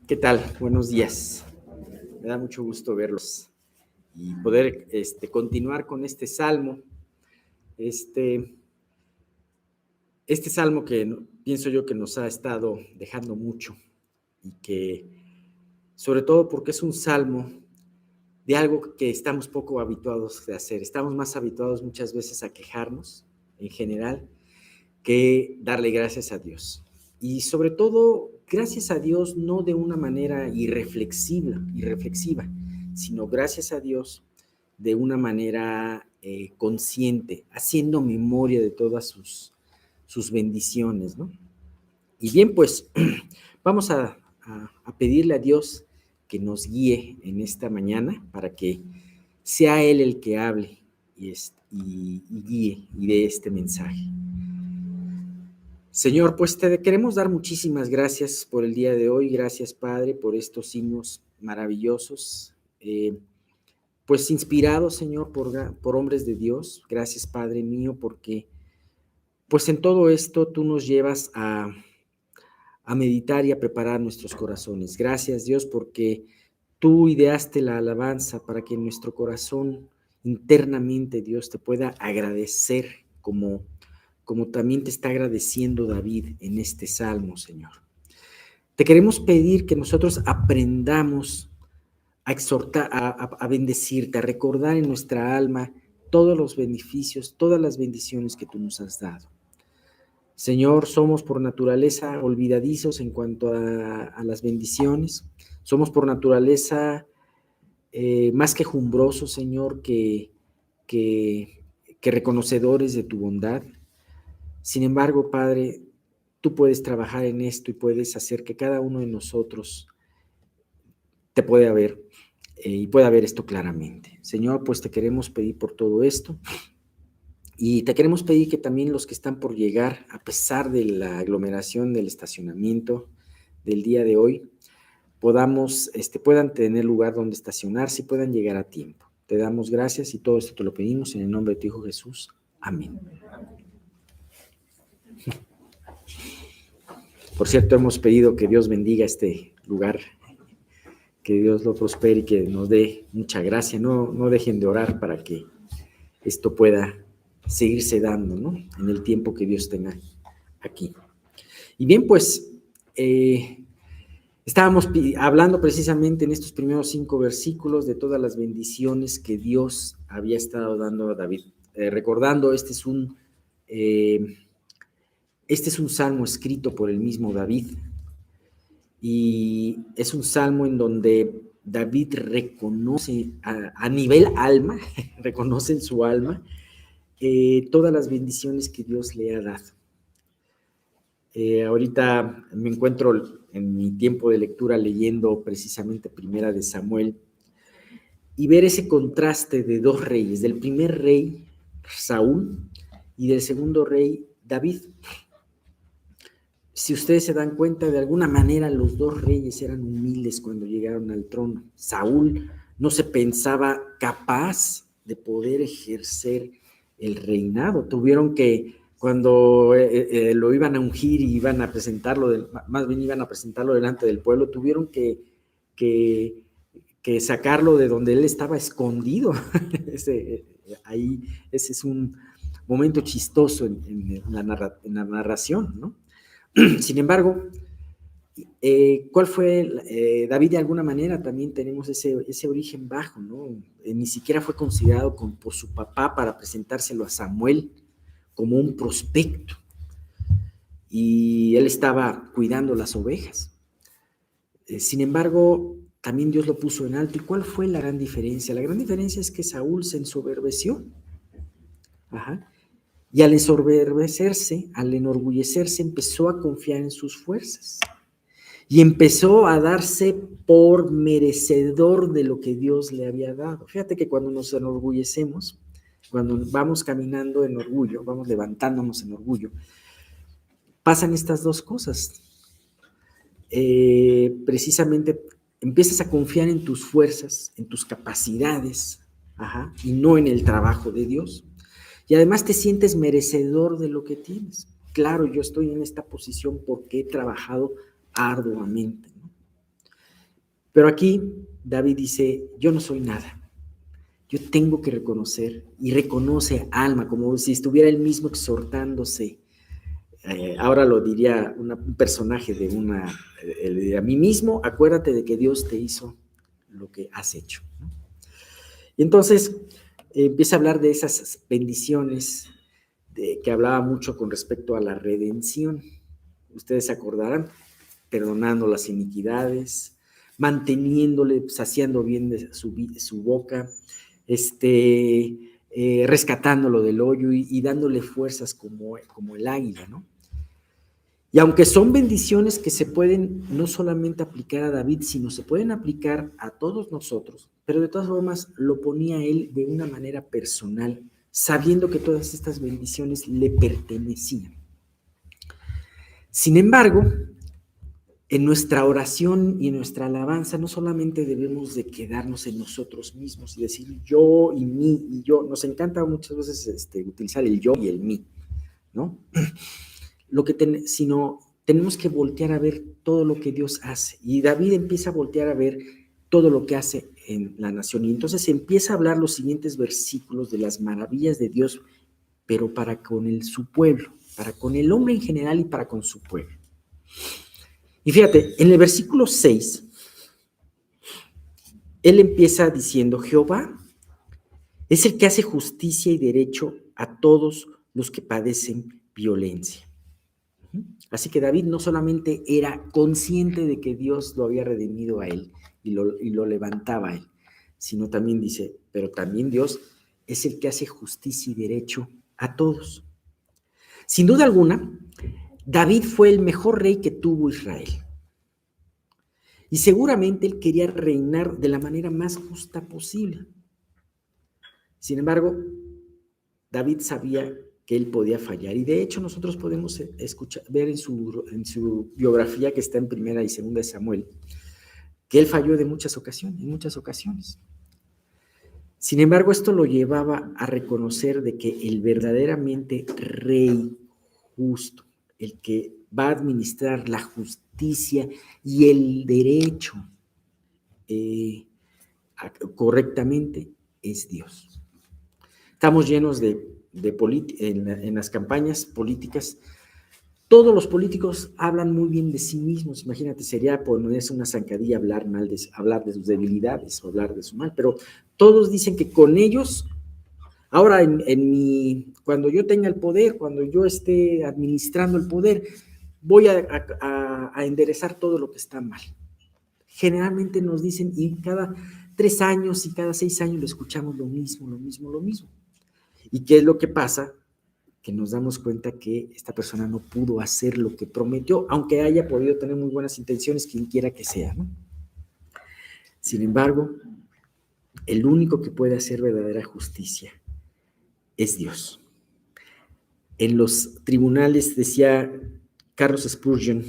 ¿Qué tal? Buenos días. Me da mucho gusto verlos y poder continuar con este salmo. Este, este salmo que pienso yo que nos ha estado dejando mucho y que, sobre todo porque es un salmo de algo que estamos poco habituados de hacer. Estamos más habituados muchas veces a quejarnos en general que darle gracias a Dios. Y sobre todo, gracias a Dios no de una manera irreflexiva, sino gracias a Dios de una manera consciente, haciendo memoria de todas sus bendiciones, ¿no? Y bien, pues vamos a pedirle a Dios que nos guíe en esta mañana para que sea Él el que hable y guíe y dé este mensaje. Señor, pues te queremos dar muchísimas gracias por el día de hoy. Gracias, Padre, por estos signos maravillosos, pues inspirados, Señor, por hombres de Dios. Gracias, Padre mío, porque pues en todo esto tú nos llevas a meditar y a preparar nuestros corazones. Gracias, Dios, porque tú ideaste la alabanza para que nuestro corazón internamente, Dios, te pueda agradecer como también te está agradeciendo David en este salmo, Señor. Te queremos pedir que nosotros aprendamos a exhortar, a bendecirte, a recordar en nuestra alma todos los beneficios, todas las bendiciones que tú nos has dado. Señor, somos por naturaleza olvidadizos en cuanto a las bendiciones, somos por naturaleza más quejumbrosos, Señor, que reconocedores de tu bondad. Sin embargo, Padre, tú puedes trabajar en esto y puedes hacer que cada uno de nosotros te pueda ver y pueda ver esto claramente. Señor, pues te queremos pedir por todo esto y te queremos pedir que también los que están por llegar, a pesar de la aglomeración del estacionamiento del día de hoy, puedan tener lugar donde estacionarse y puedan llegar a tiempo. Te damos gracias y todo esto te lo pedimos en el nombre de tu Hijo Jesús. Amén. Por cierto, hemos pedido que Dios bendiga este lugar, que Dios lo prospere y que nos dé mucha gracia. No dejen de orar para que esto pueda seguirse dando, ¿no? En el tiempo que Dios tenga aquí. Y bien, pues estábamos hablando precisamente en estos primeros 5 versículos de todas las bendiciones que Dios había estado dando a David. Recordando, este es un salmo escrito por el mismo David y es un salmo en donde David reconoce a nivel alma, reconoce en su alma todas las bendiciones que Dios le ha dado. Ahorita me encuentro en mi tiempo de lectura leyendo precisamente Primera de Samuel y ver ese contraste de dos reyes, del primer rey, Saúl, y del segundo rey, David. Si ustedes se dan cuenta, de alguna manera los dos reyes eran humildes cuando llegaron al trono. Saúl no se pensaba capaz de poder ejercer el reinado. Tuvieron que, cuando lo iban a ungir y iban a presentarlo, más bien iban a presentarlo delante del pueblo, tuvieron que sacarlo de donde él estaba escondido. Ese es un momento chistoso en la narración, ¿no? Sin embargo, ¿cuál fue David? De alguna manera también tenemos ese origen bajo, ¿no? Ni siquiera fue considerado por su papá para presentárselo a Samuel como un prospecto. Y él estaba cuidando las ovejas. Sin embargo, también Dios lo puso en alto. ¿Y cuál fue la gran diferencia? La gran diferencia es que Saúl se ensoberbeció. Ajá. Y al enorgullecerse, empezó a confiar en sus fuerzas. Y empezó a darse por merecedor de lo que Dios le había dado. Fíjate que cuando nos enorgullecemos, cuando vamos caminando en orgullo, vamos levantándonos en orgullo, pasan estas dos cosas. Precisamente empiezas a confiar en tus fuerzas, en tus capacidades, y no en el trabajo de Dios. Y además te sientes merecedor de lo que tienes. Claro, yo estoy en esta posición porque he trabajado arduamente, ¿no? Pero aquí David dice, yo no soy nada. Yo tengo que reconocer, y reconoce alma, como si estuviera él mismo exhortándose. Ahora lo diría un personaje de le diría, a mí mismo, acuérdate de que Dios te hizo lo que has hecho, ¿no? Y entonces empieza a hablar de esas bendiciones que hablaba mucho con respecto a la redención. Ustedes se acordarán, perdonando las iniquidades, manteniéndole, saciando bien de su boca, rescatándolo del hoyo y dándole fuerzas como el águila, ¿no? Y aunque son bendiciones que se pueden no solamente aplicar a David, sino se pueden aplicar a todos nosotros, pero de todas formas lo ponía él de una manera personal, sabiendo que todas estas bendiciones le pertenecían. Sin embargo, en nuestra oración y en nuestra alabanza no solamente debemos de quedarnos en nosotros mismos y decir yo y mí y yo. Nos encanta muchas veces utilizar el yo y el mí, ¿no? Sino tenemos que voltear a ver todo lo que Dios hace. Y David empieza a voltear a ver todo lo que hace en la nación. Y entonces empieza a hablar los siguientes versículos de las maravillas de Dios, pero para con su pueblo, para con el hombre en general y para con su pueblo. Y fíjate, en el versículo 6, él empieza diciendo, Jehová es el que hace justicia y derecho a todos los que padecen violencia. Así que David no solamente era consciente de que Dios lo había redimido a él y lo levantaba a él, sino también dice, pero también Dios es el que hace justicia y derecho a todos. Sin duda alguna, David fue el mejor rey que tuvo Israel. Y seguramente él quería reinar de la manera más justa posible. Sin embargo, David sabía que él podía fallar. Y de hecho nosotros podemos ver en su biografía, que está en 1 y 2 de Samuel, que él falló en muchas ocasiones. Sin embargo, esto lo llevaba a reconocer de que el verdaderamente rey justo, el que va a administrar la justicia y el derecho correctamente, es Dios. Estamos llenos en las campañas políticas, todos los políticos hablan muy bien de sí mismos. Imagínate, sería ponerse una zancadilla hablar de sus debilidades o hablar de su mal, pero todos dicen que con ellos, ahora cuando yo tenga el poder, cuando yo esté administrando el poder, voy a enderezar todo lo que está mal. Generalmente nos dicen, y cada 3 años y cada 6 años lo escuchamos lo mismo. ¿Y qué es lo que pasa? Que nos damos cuenta que esta persona no pudo hacer lo que prometió, aunque haya podido tener muy buenas intenciones, quien quiera que sea, ¿no? Sin embargo, el único que puede hacer verdadera justicia es Dios. En los tribunales, decía Carlos Spurgeon,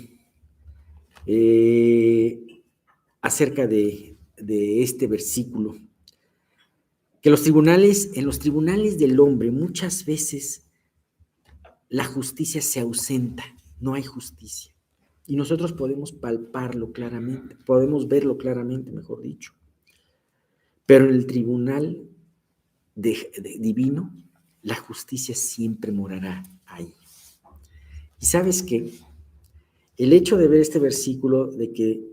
acerca de este versículo, que en los tribunales del hombre muchas veces la justicia se ausenta, no hay justicia. Y nosotros podemos palparlo claramente, podemos verlo claramente, mejor dicho. Pero en el tribunal divino, la justicia siempre morará ahí. ¿Y sabes qué? El hecho de ver este versículo de que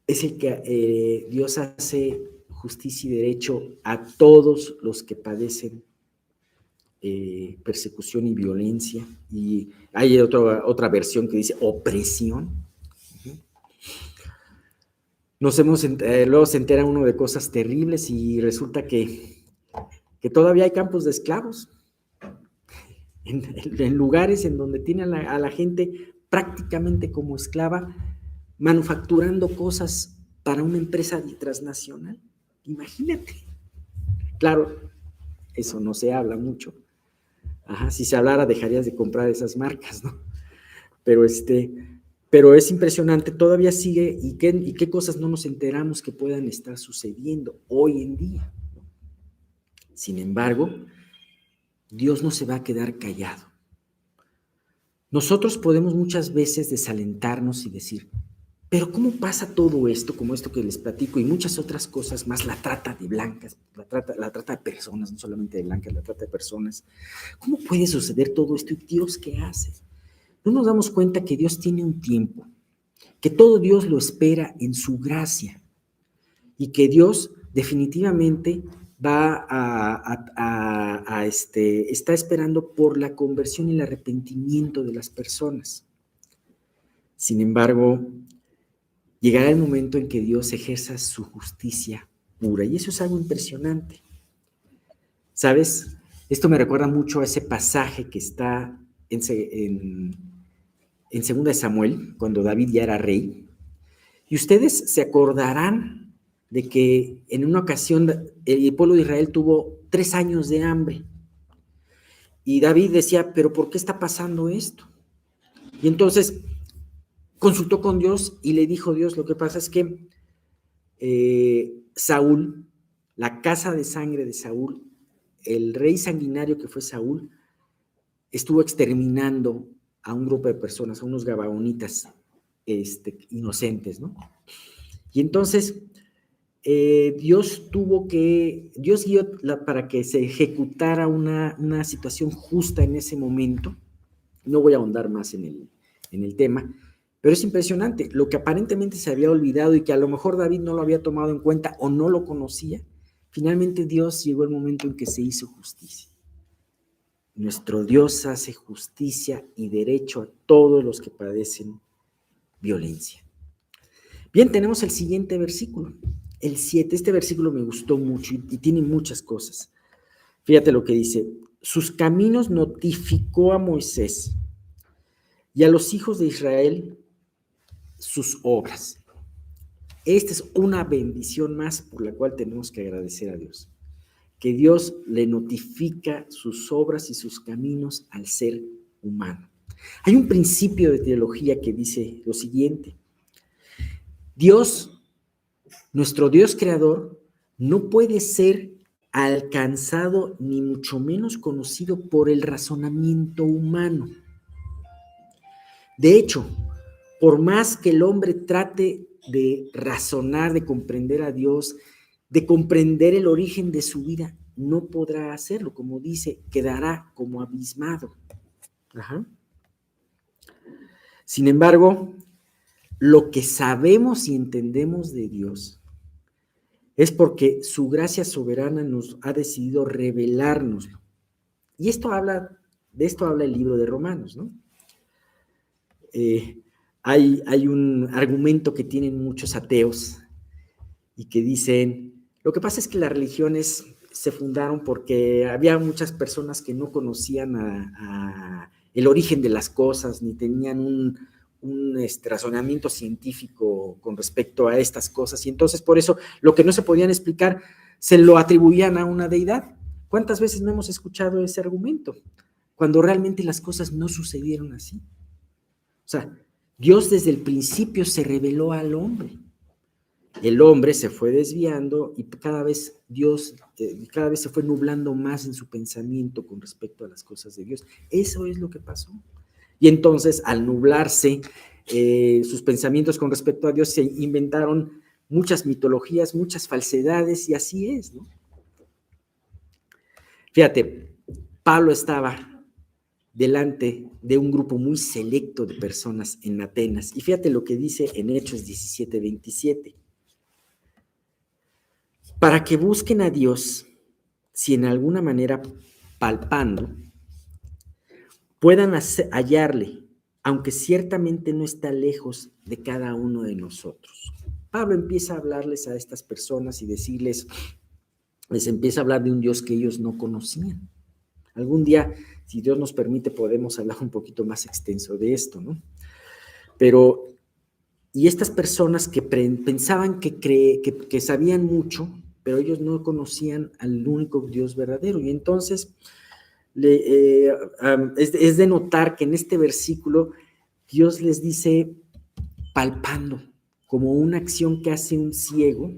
es el que Dios hace justicia y derecho a todos los que padecen persecución y violencia, y hay otra versión que dice opresión. Luego se entera uno de cosas terribles y resulta que todavía hay campos de esclavos en lugares en donde tienen a la gente prácticamente como esclava, manufacturando cosas para una empresa transnacional. Imagínate. Claro, eso no se habla mucho. Si se hablara dejarías de comprar esas marcas, ¿no? Pero es impresionante, todavía sigue, y qué cosas no nos enteramos que puedan estar sucediendo hoy en día, ¿no? Sin embargo, Dios no se va a quedar callado. Nosotros podemos muchas veces desalentarnos y decir, Pero ¿cómo pasa todo esto, como esto que les platico, y muchas otras cosas más, la trata de blancas, la trata de personas, no solamente de blancas, la trata de personas? ¿Cómo puede suceder todo esto? ¿Y Dios qué hace? No nos damos cuenta que Dios tiene un tiempo, que todo Dios lo espera en su gracia, y que Dios definitivamente va está esperando por la conversión y el arrepentimiento de las personas. Sin embargo, llegará el momento en que Dios ejerza su justicia pura, y eso es algo impresionante. ¿Sabes? Esto me recuerda mucho a ese pasaje que está en 2 de Samuel, cuando David ya era rey. Y ustedes se acordarán de que en una ocasión el pueblo de Israel tuvo 3 años de hambre. Y David decía, ¿pero por qué está pasando esto? Y entonces consultó con Dios y le dijo Dios, lo que pasa es que Saúl, la casa de sangre de Saúl, el rey sanguinario que fue Saúl, estuvo exterminando a un grupo de personas, a unos gabaonitas inocentes, ¿no? Y entonces Dios guió para que se ejecutara una situación justa en ese momento. No voy a ahondar más en el tema, pero es impresionante, lo que aparentemente se había olvidado y que a lo mejor David no lo había tomado en cuenta o no lo conocía, finalmente Dios llegó el momento en que se hizo justicia. Nuestro Dios hace justicia y derecho a todos los que padecen violencia. Bien, tenemos el siguiente versículo, el 7. Este versículo me gustó mucho y tiene muchas cosas. Fíjate lo que dice: sus caminos notificó a Moisés y a los hijos de Israel sus obras. Esta es una bendición más por la cual tenemos que agradecer a Dios, que Dios le notifica sus obras y sus caminos al ser humano. Hay un principio de teología que dice lo siguiente: Dios, nuestro Dios creador, no puede ser alcanzado ni mucho menos conocido por el razonamiento humano. De hecho, por más que el hombre trate de razonar, de comprender a Dios, de comprender el origen de su vida, no podrá hacerlo. Como dice, quedará como abismado. Ajá. Sin embargo, lo que sabemos y entendemos de Dios es porque su gracia soberana nos ha decidido revelárnoslo. Y de esto habla el libro de Romanos, ¿no? Hay un argumento que tienen muchos ateos y que dicen, lo que pasa es que las religiones se fundaron porque había muchas personas que no conocían el origen de las cosas, ni tenían un razonamiento científico con respecto a estas cosas, y entonces por eso lo que no se podían explicar se lo atribuían a una deidad. ¿Cuántas veces no hemos escuchado ese argumento? Cuando realmente las cosas no sucedieron así. O sea, Dios desde el principio se reveló al hombre. El hombre se fue desviando y cada vez se fue nublando más en su pensamiento con respecto a las cosas de Dios. Eso es lo que pasó. Y entonces, al nublarse sus pensamientos con respecto a Dios, se inventaron muchas mitologías, muchas falsedades, y así es, ¿no? Fíjate, Pablo estaba delante de un grupo muy selecto de personas en Atenas, y fíjate lo que dice en Hechos 17:27. Para que busquen a Dios, si en alguna manera palpando, puedan hallarle, aunque ciertamente no está lejos de cada uno de nosotros. Pablo empieza a hablarles a estas personas y les empieza a hablar de un Dios que ellos no conocían. Algún día, si Dios nos permite, podemos hablar un poquito más extenso de esto, ¿no? Y estas personas que pensaban que sabían mucho, pero ellos no conocían al único Dios verdadero. Y entonces es de notar que en este versículo Dios les dice palpando, como una acción que hace un ciego,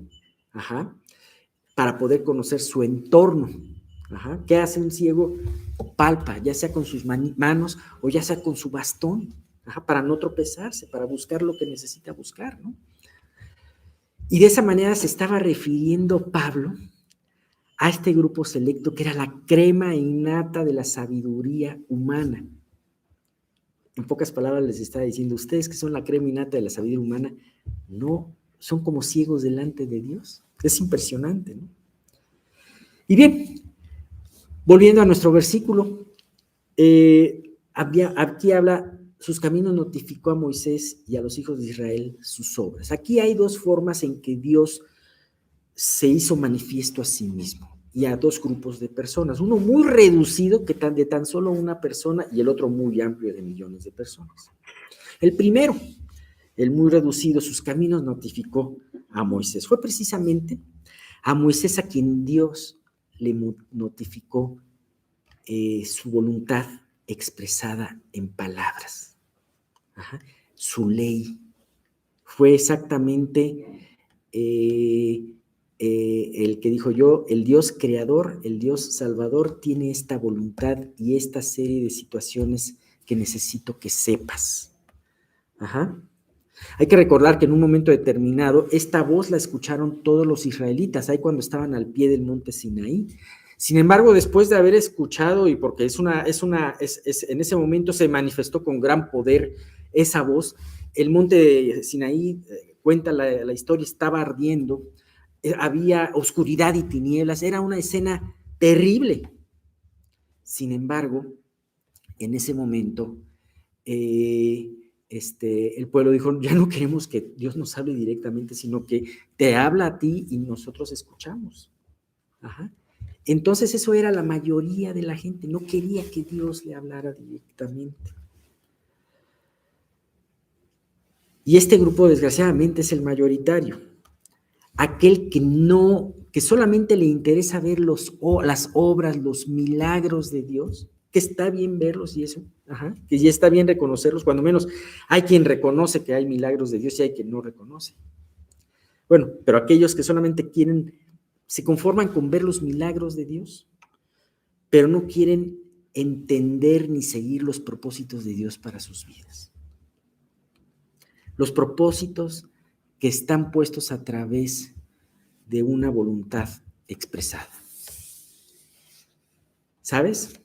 para poder conocer su entorno. ¿Qué hace un ciego? Palpa, ya sea con sus manos o ya sea con su bastón. para no tropezarse, para buscar lo que necesita buscar, ¿no? Y de esa manera se estaba refiriendo Pablo a este grupo selecto que era la crema innata de la sabiduría humana. En pocas palabras les estaba diciendo, ustedes que son la crema innata de la sabiduría humana, no son como ciegos delante de Dios. Es impresionante, ¿no? Y bien, volviendo a nuestro versículo, aquí habla, sus caminos notificó a Moisés y a los hijos de Israel sus obras. Aquí hay dos formas en que Dios se hizo manifiesto a sí mismo y a dos grupos de personas, uno muy reducido de tan solo una persona y el otro muy amplio de millones de personas. El primero, el muy reducido, sus caminos notificó a Moisés. Fue precisamente a Moisés a quien Dios le notificó su voluntad expresada en palabras. Su ley fue exactamente el que dijo yo, el Dios creador, el Dios salvador tiene esta voluntad y esta serie de situaciones que necesito que sepas. Hay que recordar que en un momento determinado esta voz la escucharon todos los israelitas, ahí cuando estaban al pie del monte Sinaí. Sin embargo, después de haber escuchado, y porque en ese momento se manifestó con gran poder esa voz, el monte Sinaí, cuenta la historia, estaba ardiendo, había oscuridad y tinieblas, era una escena terrible. Sin embargo, en ese momento, el pueblo dijo, ya no queremos que Dios nos hable directamente, sino que te habla a ti y nosotros escuchamos. Entonces eso era la mayoría de la gente, no quería que Dios le hablara directamente. Y este grupo desgraciadamente es el mayoritario, aquel que solamente le interesa ver las obras, los milagros de Dios, que está bien verlos y eso, que ya está bien reconocerlos, cuando menos hay quien reconoce que hay milagros de Dios y hay quien no reconoce. Bueno, pero aquellos que solamente se conforman con ver los milagros de Dios, pero no quieren entender ni seguir los propósitos de Dios para sus vidas. Los propósitos que están puestos a través de una voluntad expresada. ¿Sabes?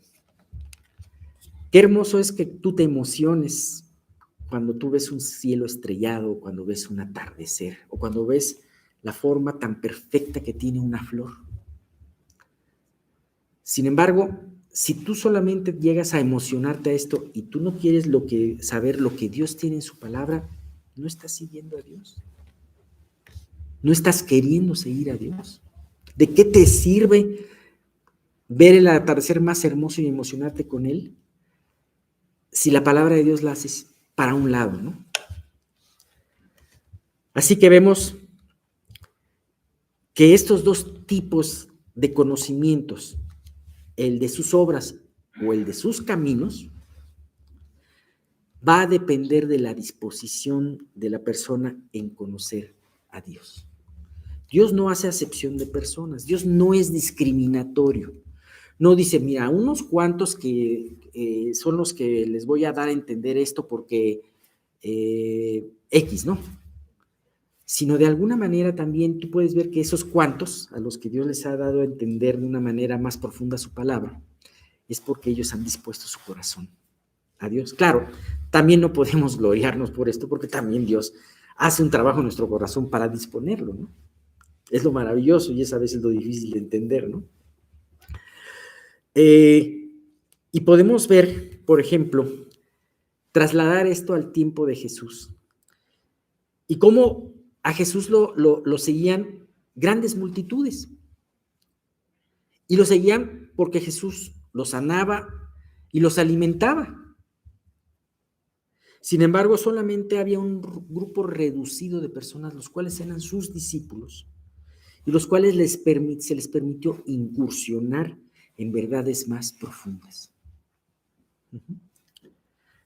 Qué hermoso es que tú te emociones cuando tú ves un cielo estrellado, cuando ves un atardecer, o cuando ves la forma tan perfecta que tiene una flor. Sin embargo, si tú solamente llegas a emocionarte a esto y tú no quieres saber lo que Dios tiene en su palabra, no estás siguiendo a Dios. No estás queriendo seguir a Dios. ¿De qué te sirve ver el atardecer más hermoso y emocionarte con él si la palabra de Dios la haces para un lado, ¿no? Así que vemos que estos dos tipos de conocimientos, el de sus obras o el de sus caminos, va a depender de la disposición de la persona en conocer a Dios. Dios no hace acepción de personas, Dios no es discriminatorio. No dice, mira, unos cuantos que son los que les voy a dar a entender esto porque X, ¿no? Sino de alguna manera también tú puedes ver que esos cuantos a los que Dios les ha dado a entender de una manera más profunda su palabra, es porque ellos han dispuesto su corazón a Dios. Claro, también no podemos gloriarnos por esto porque también Dios hace un trabajo en nuestro corazón para disponerlo, ¿no? Es lo maravilloso y es a veces lo difícil de entender, ¿no? Y podemos ver, por ejemplo, trasladar esto al tiempo de Jesús y cómo a Jesús lo seguían grandes multitudes y lo seguían porque Jesús los sanaba y los alimentaba. Sin embargo, solamente había un grupo reducido de personas, los cuales eran sus discípulos y los cuales se les permitió incursionar en verdades más profundas.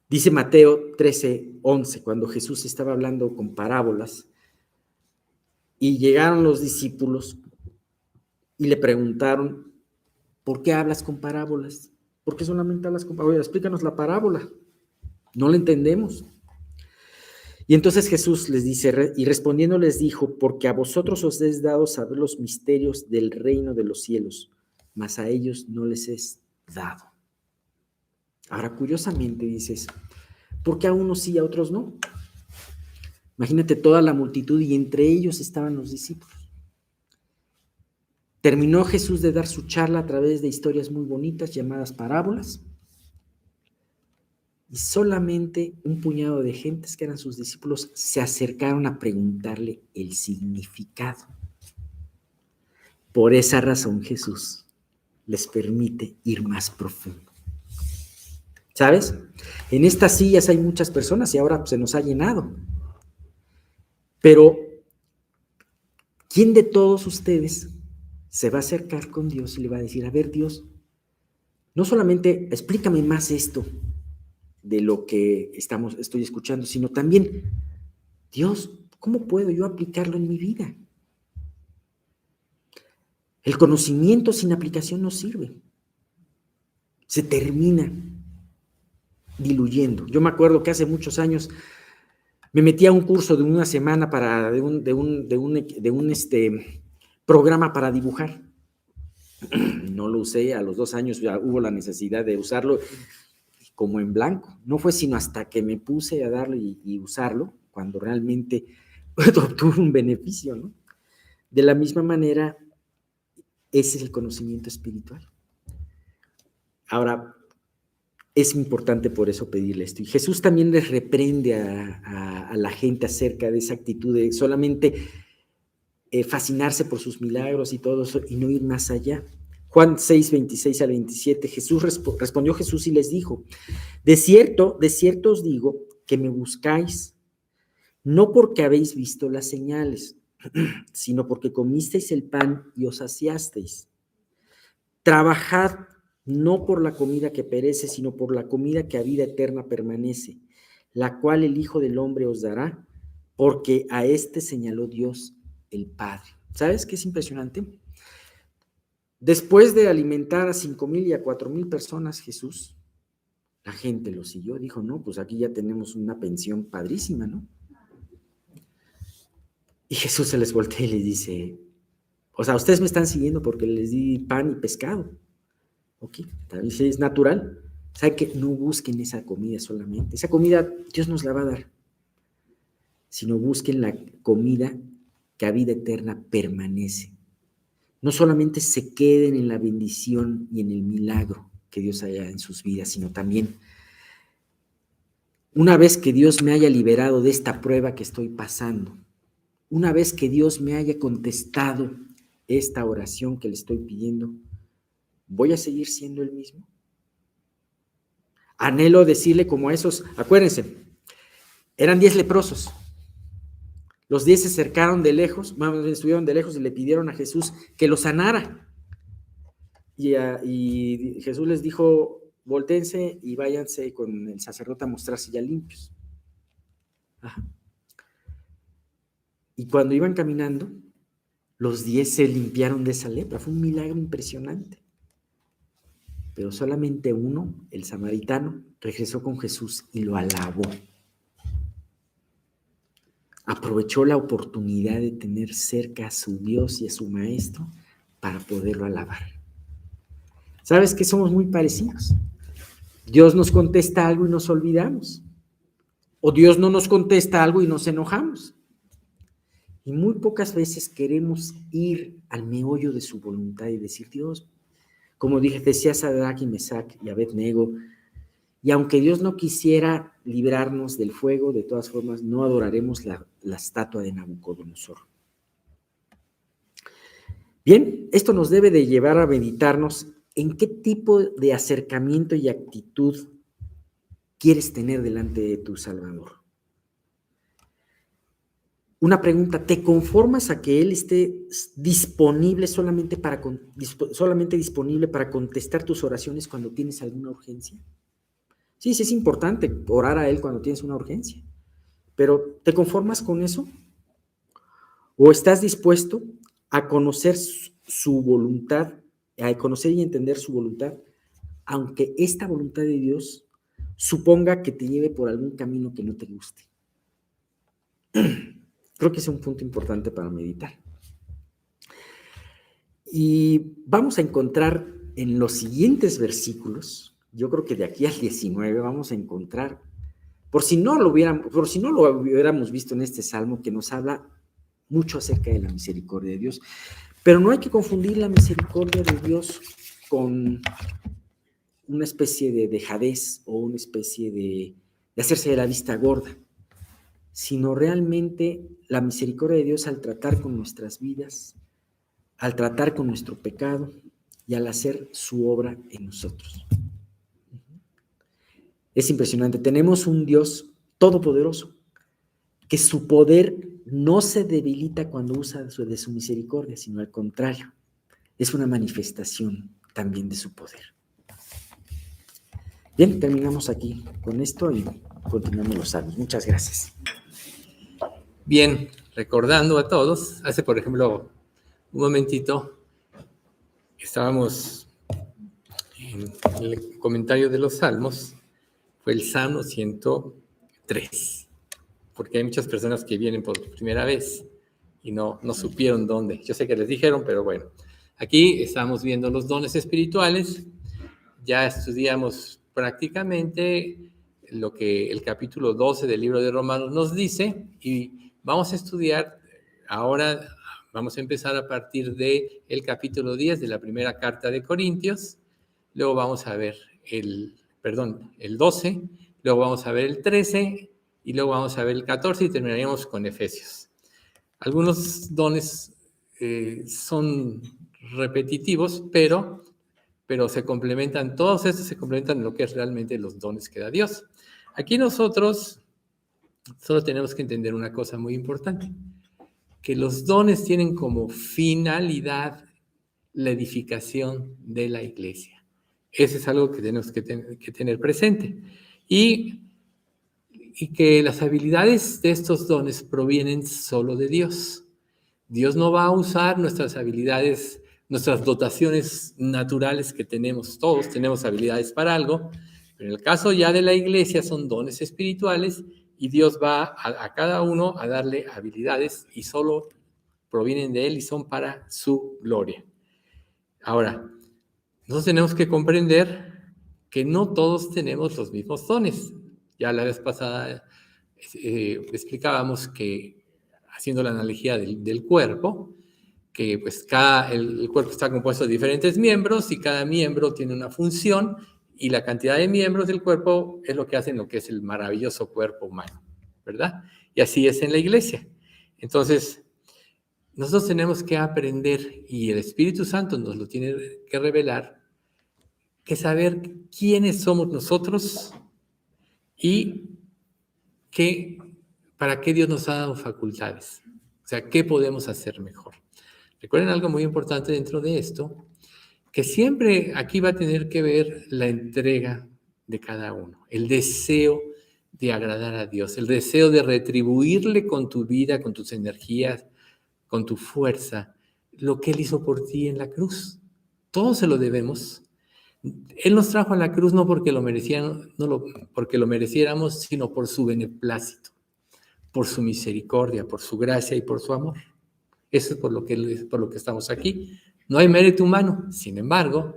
Dice Mateo 13:11, cuando Jesús estaba hablando con parábolas, y llegaron los discípulos y le preguntaron, ¿por qué hablas con parábolas? ¿Por qué solamente hablas con parábolas? Explícanos la parábola. No la entendemos. Y entonces Jesús les dice, y respondiendo les dijo, porque a vosotros os es dado saber los misterios del reino de los cielos, mas a ellos no les es dado. Ahora, curiosamente dices, ¿por qué a unos sí y a otros no? Imagínate toda la multitud y entre ellos estaban los discípulos. Terminó Jesús de dar su charla a través de historias muy bonitas llamadas parábolas. Y solamente un puñado de gentes que eran sus discípulos se acercaron a preguntarle el significado. Por esa razón Jesús les permite ir más profundo. ¿Sabes? En estas sillas hay muchas personas y ahora se nos ha llenado. Pero, ¿quién de todos ustedes se va a acercar con Dios y le va a decir, a ver, Dios, no solamente explícame más esto de lo que estoy escuchando, sino también, Dios, ¿cómo puedo yo aplicarlo en mi vida? El conocimiento sin aplicación no sirve. Se termina diluyendo. Yo me acuerdo que hace muchos años me metí a un curso de una semana de un programa para dibujar. No lo usé, a los 2 años ya hubo la necesidad de usarlo como en blanco. No fue sino hasta que me puse a darlo y usarlo, cuando realmente obtuve un beneficio, ¿no? De la misma manera, ese es el conocimiento espiritual. Ahora, es importante por eso pedirle esto. Y Jesús también les reprende a la gente acerca de esa actitud de solamente fascinarse por sus milagros y todo eso y no ir más allá. Juan 6, 26 al 27, respondió Jesús y les dijo, de cierto os digo que me buscáis, no porque habéis visto las señales, sino porque comisteis el pan y os saciasteis. Trabajad no por la comida que perece, sino por la comida que a vida eterna permanece, la cual el Hijo del Hombre os dará, porque a este señaló Dios el Padre. ¿Sabes qué es impresionante? Después de alimentar a 5,000 y a 4,000 personas, Jesús, la gente lo siguió, dijo, no, pues aquí ya tenemos una pensión padrísima, ¿no? Y Jesús se les voltea y les dice, o sea, ustedes me están siguiendo porque les di pan y pescado. Ok, también es natural. ¿Sabe que no busquen esa comida solamente? Esa comida Dios nos la va a dar. Sino busquen la comida que a vida eterna permanece. No solamente se queden en la bendición y en el milagro que Dios haya en sus vidas, sino también una vez que Dios me haya liberado de esta prueba que estoy pasando, una vez que Dios me haya contestado esta oración que le estoy pidiendo, ¿voy a seguir siendo el mismo? Anhelo decirle como a esos, acuérdense, eran 10 leprosos. Los 10 se acercaron de lejos, estuvieron de lejos y le pidieron a Jesús que los sanara. Y Jesús les dijo, voltéense y váyanse con el sacerdote a mostrarse ya limpios. Ajá. Y cuando iban caminando, los 10 se limpiaron de esa lepra. Fue un milagro impresionante. Pero solamente uno, el samaritano, regresó con Jesús y lo alabó. Aprovechó la oportunidad de tener cerca a su Dios y a su Maestro para poderlo alabar. ¿Sabes que somos muy parecidos? Dios nos contesta algo y nos olvidamos. O Dios no nos contesta algo y nos enojamos. Y muy pocas veces queremos ir al meollo de su voluntad y decir, Dios, como decía Sadrach y Mesach y Abednego, y aunque Dios no quisiera librarnos del fuego, de todas formas no adoraremos la estatua de Nabucodonosor. Bien, esto nos debe de llevar a meditarnos en qué tipo de acercamiento y actitud quieres tener delante de tu Salvador. Una pregunta, ¿te conformas a que Él esté disponible solamente disponible para contestar tus oraciones cuando tienes alguna urgencia? Sí, es importante orar a Él cuando tienes una urgencia, pero ¿te conformas con eso? ¿O estás dispuesto a conocer su voluntad, a conocer y entender su voluntad, aunque esta voluntad de Dios suponga que te lleve por algún camino que no te guste? Creo que es un punto importante para meditar. Y vamos a encontrar en los siguientes versículos, yo creo que de aquí al 19 vamos a encontrar, por si no lo hubiéramos visto en este salmo, que nos habla mucho acerca de la misericordia de Dios. Pero no hay que confundir la misericordia de Dios con una especie de dejadez o una especie de hacerse de la vista gorda, sino realmente la misericordia de Dios al tratar con nuestras vidas, al tratar con nuestro pecado y al hacer su obra en nosotros. Es impresionante. Tenemos un Dios todopoderoso, que su poder no se debilita cuando usa de su misericordia, sino al contrario, es una manifestación también de su poder. Bien, terminamos aquí con esto y continuamos los salmos. Muchas gracias. Bien, recordando a todos, hace por ejemplo un momentito estábamos en el comentario de los salmos, fue el Salmo 103, porque hay muchas personas que vienen por primera vez y no supieron dónde. Yo sé que les dijeron, pero bueno, aquí estamos viendo los dones espirituales. Ya estudiamos prácticamente lo que el capítulo 12 del libro de Romanos nos dice y vamos a estudiar ahora, vamos a empezar a partir del capítulo 10 de la primera carta de Corintios, luego vamos a ver el 12, luego vamos a ver el 13 y luego vamos a ver el 14 y terminaríamos con Efesios. Algunos dones son repetitivos, pero se complementan, todos estos se complementan en lo que es realmente los dones que da Dios. Aquí nosotros solo tenemos que entender una cosa muy importante, que los dones tienen como finalidad la edificación de la iglesia. Eso es algo que tenemos que tener presente. Y que las habilidades de estos dones provienen solo de Dios. Dios no va a usar nuestras habilidades, nuestras dotaciones naturales que tenemos. Todos tenemos habilidades para algo, pero en el caso ya de la iglesia son dones espirituales y Dios va a cada uno a darle habilidades y solo provienen de Él y son para su gloria. Ahora, nosotros tenemos que comprender que no todos tenemos los mismos dones. Ya la vez pasada explicábamos que, haciendo la analogía del cuerpo, que pues el cuerpo está compuesto de diferentes miembros y cada miembro tiene una función y la cantidad de miembros del cuerpo es lo que hacen lo que es el maravilloso cuerpo humano, ¿verdad? Y así es en la iglesia. Entonces, nosotros tenemos que aprender, y el Espíritu Santo nos lo tiene que revelar, que saber quiénes somos nosotros y para qué Dios nos ha dado facultades. O sea, ¿qué podemos hacer mejor? Recuerden algo muy importante dentro de esto, que siempre aquí va a tener que ver la entrega de cada uno, el deseo de agradar a Dios, el deseo de retribuirle con tu vida, con tus energías, con tu fuerza, lo que Él hizo por ti en la cruz. Todos se lo debemos. Él nos trajo a la cruz no porque lo mereciéramos, sino por su beneplácito, por su misericordia, por su gracia y por su amor. Eso es por lo que estamos aquí. No hay mérito humano. Sin embargo,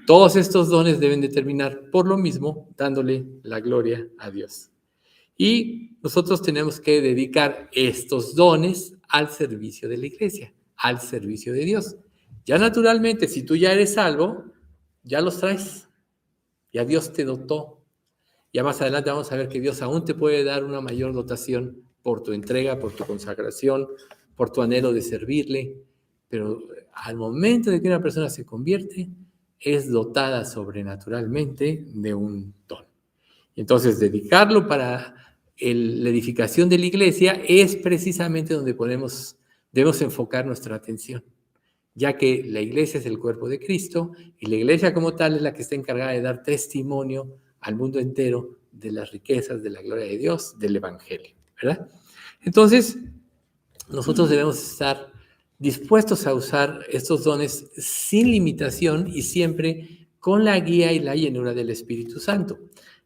todos estos dones deben de terminar por lo mismo, dándole la gloria a Dios. Y nosotros tenemos que dedicar estos dones al servicio de la iglesia, al servicio de Dios. Ya naturalmente, si tú ya eres salvo, ya los traes. Ya Dios te dotó. Ya más adelante vamos a ver que Dios aún te puede dar una mayor dotación por tu entrega, por tu consagración, por tu anhelo de servirle. Pero al momento de que una persona se convierte, es dotada sobrenaturalmente de un don. Entonces, dedicarlo para la edificación de la iglesia es precisamente donde debemos enfocar nuestra atención, ya que la iglesia es el cuerpo de Cristo y la iglesia como tal es la que está encargada de dar testimonio al mundo entero de las riquezas, de la gloria de Dios, del evangelio, ¿verdad? Entonces, nosotros debemos estar dispuestos a usar estos dones sin limitación y siempre con la guía y la llenura del Espíritu Santo.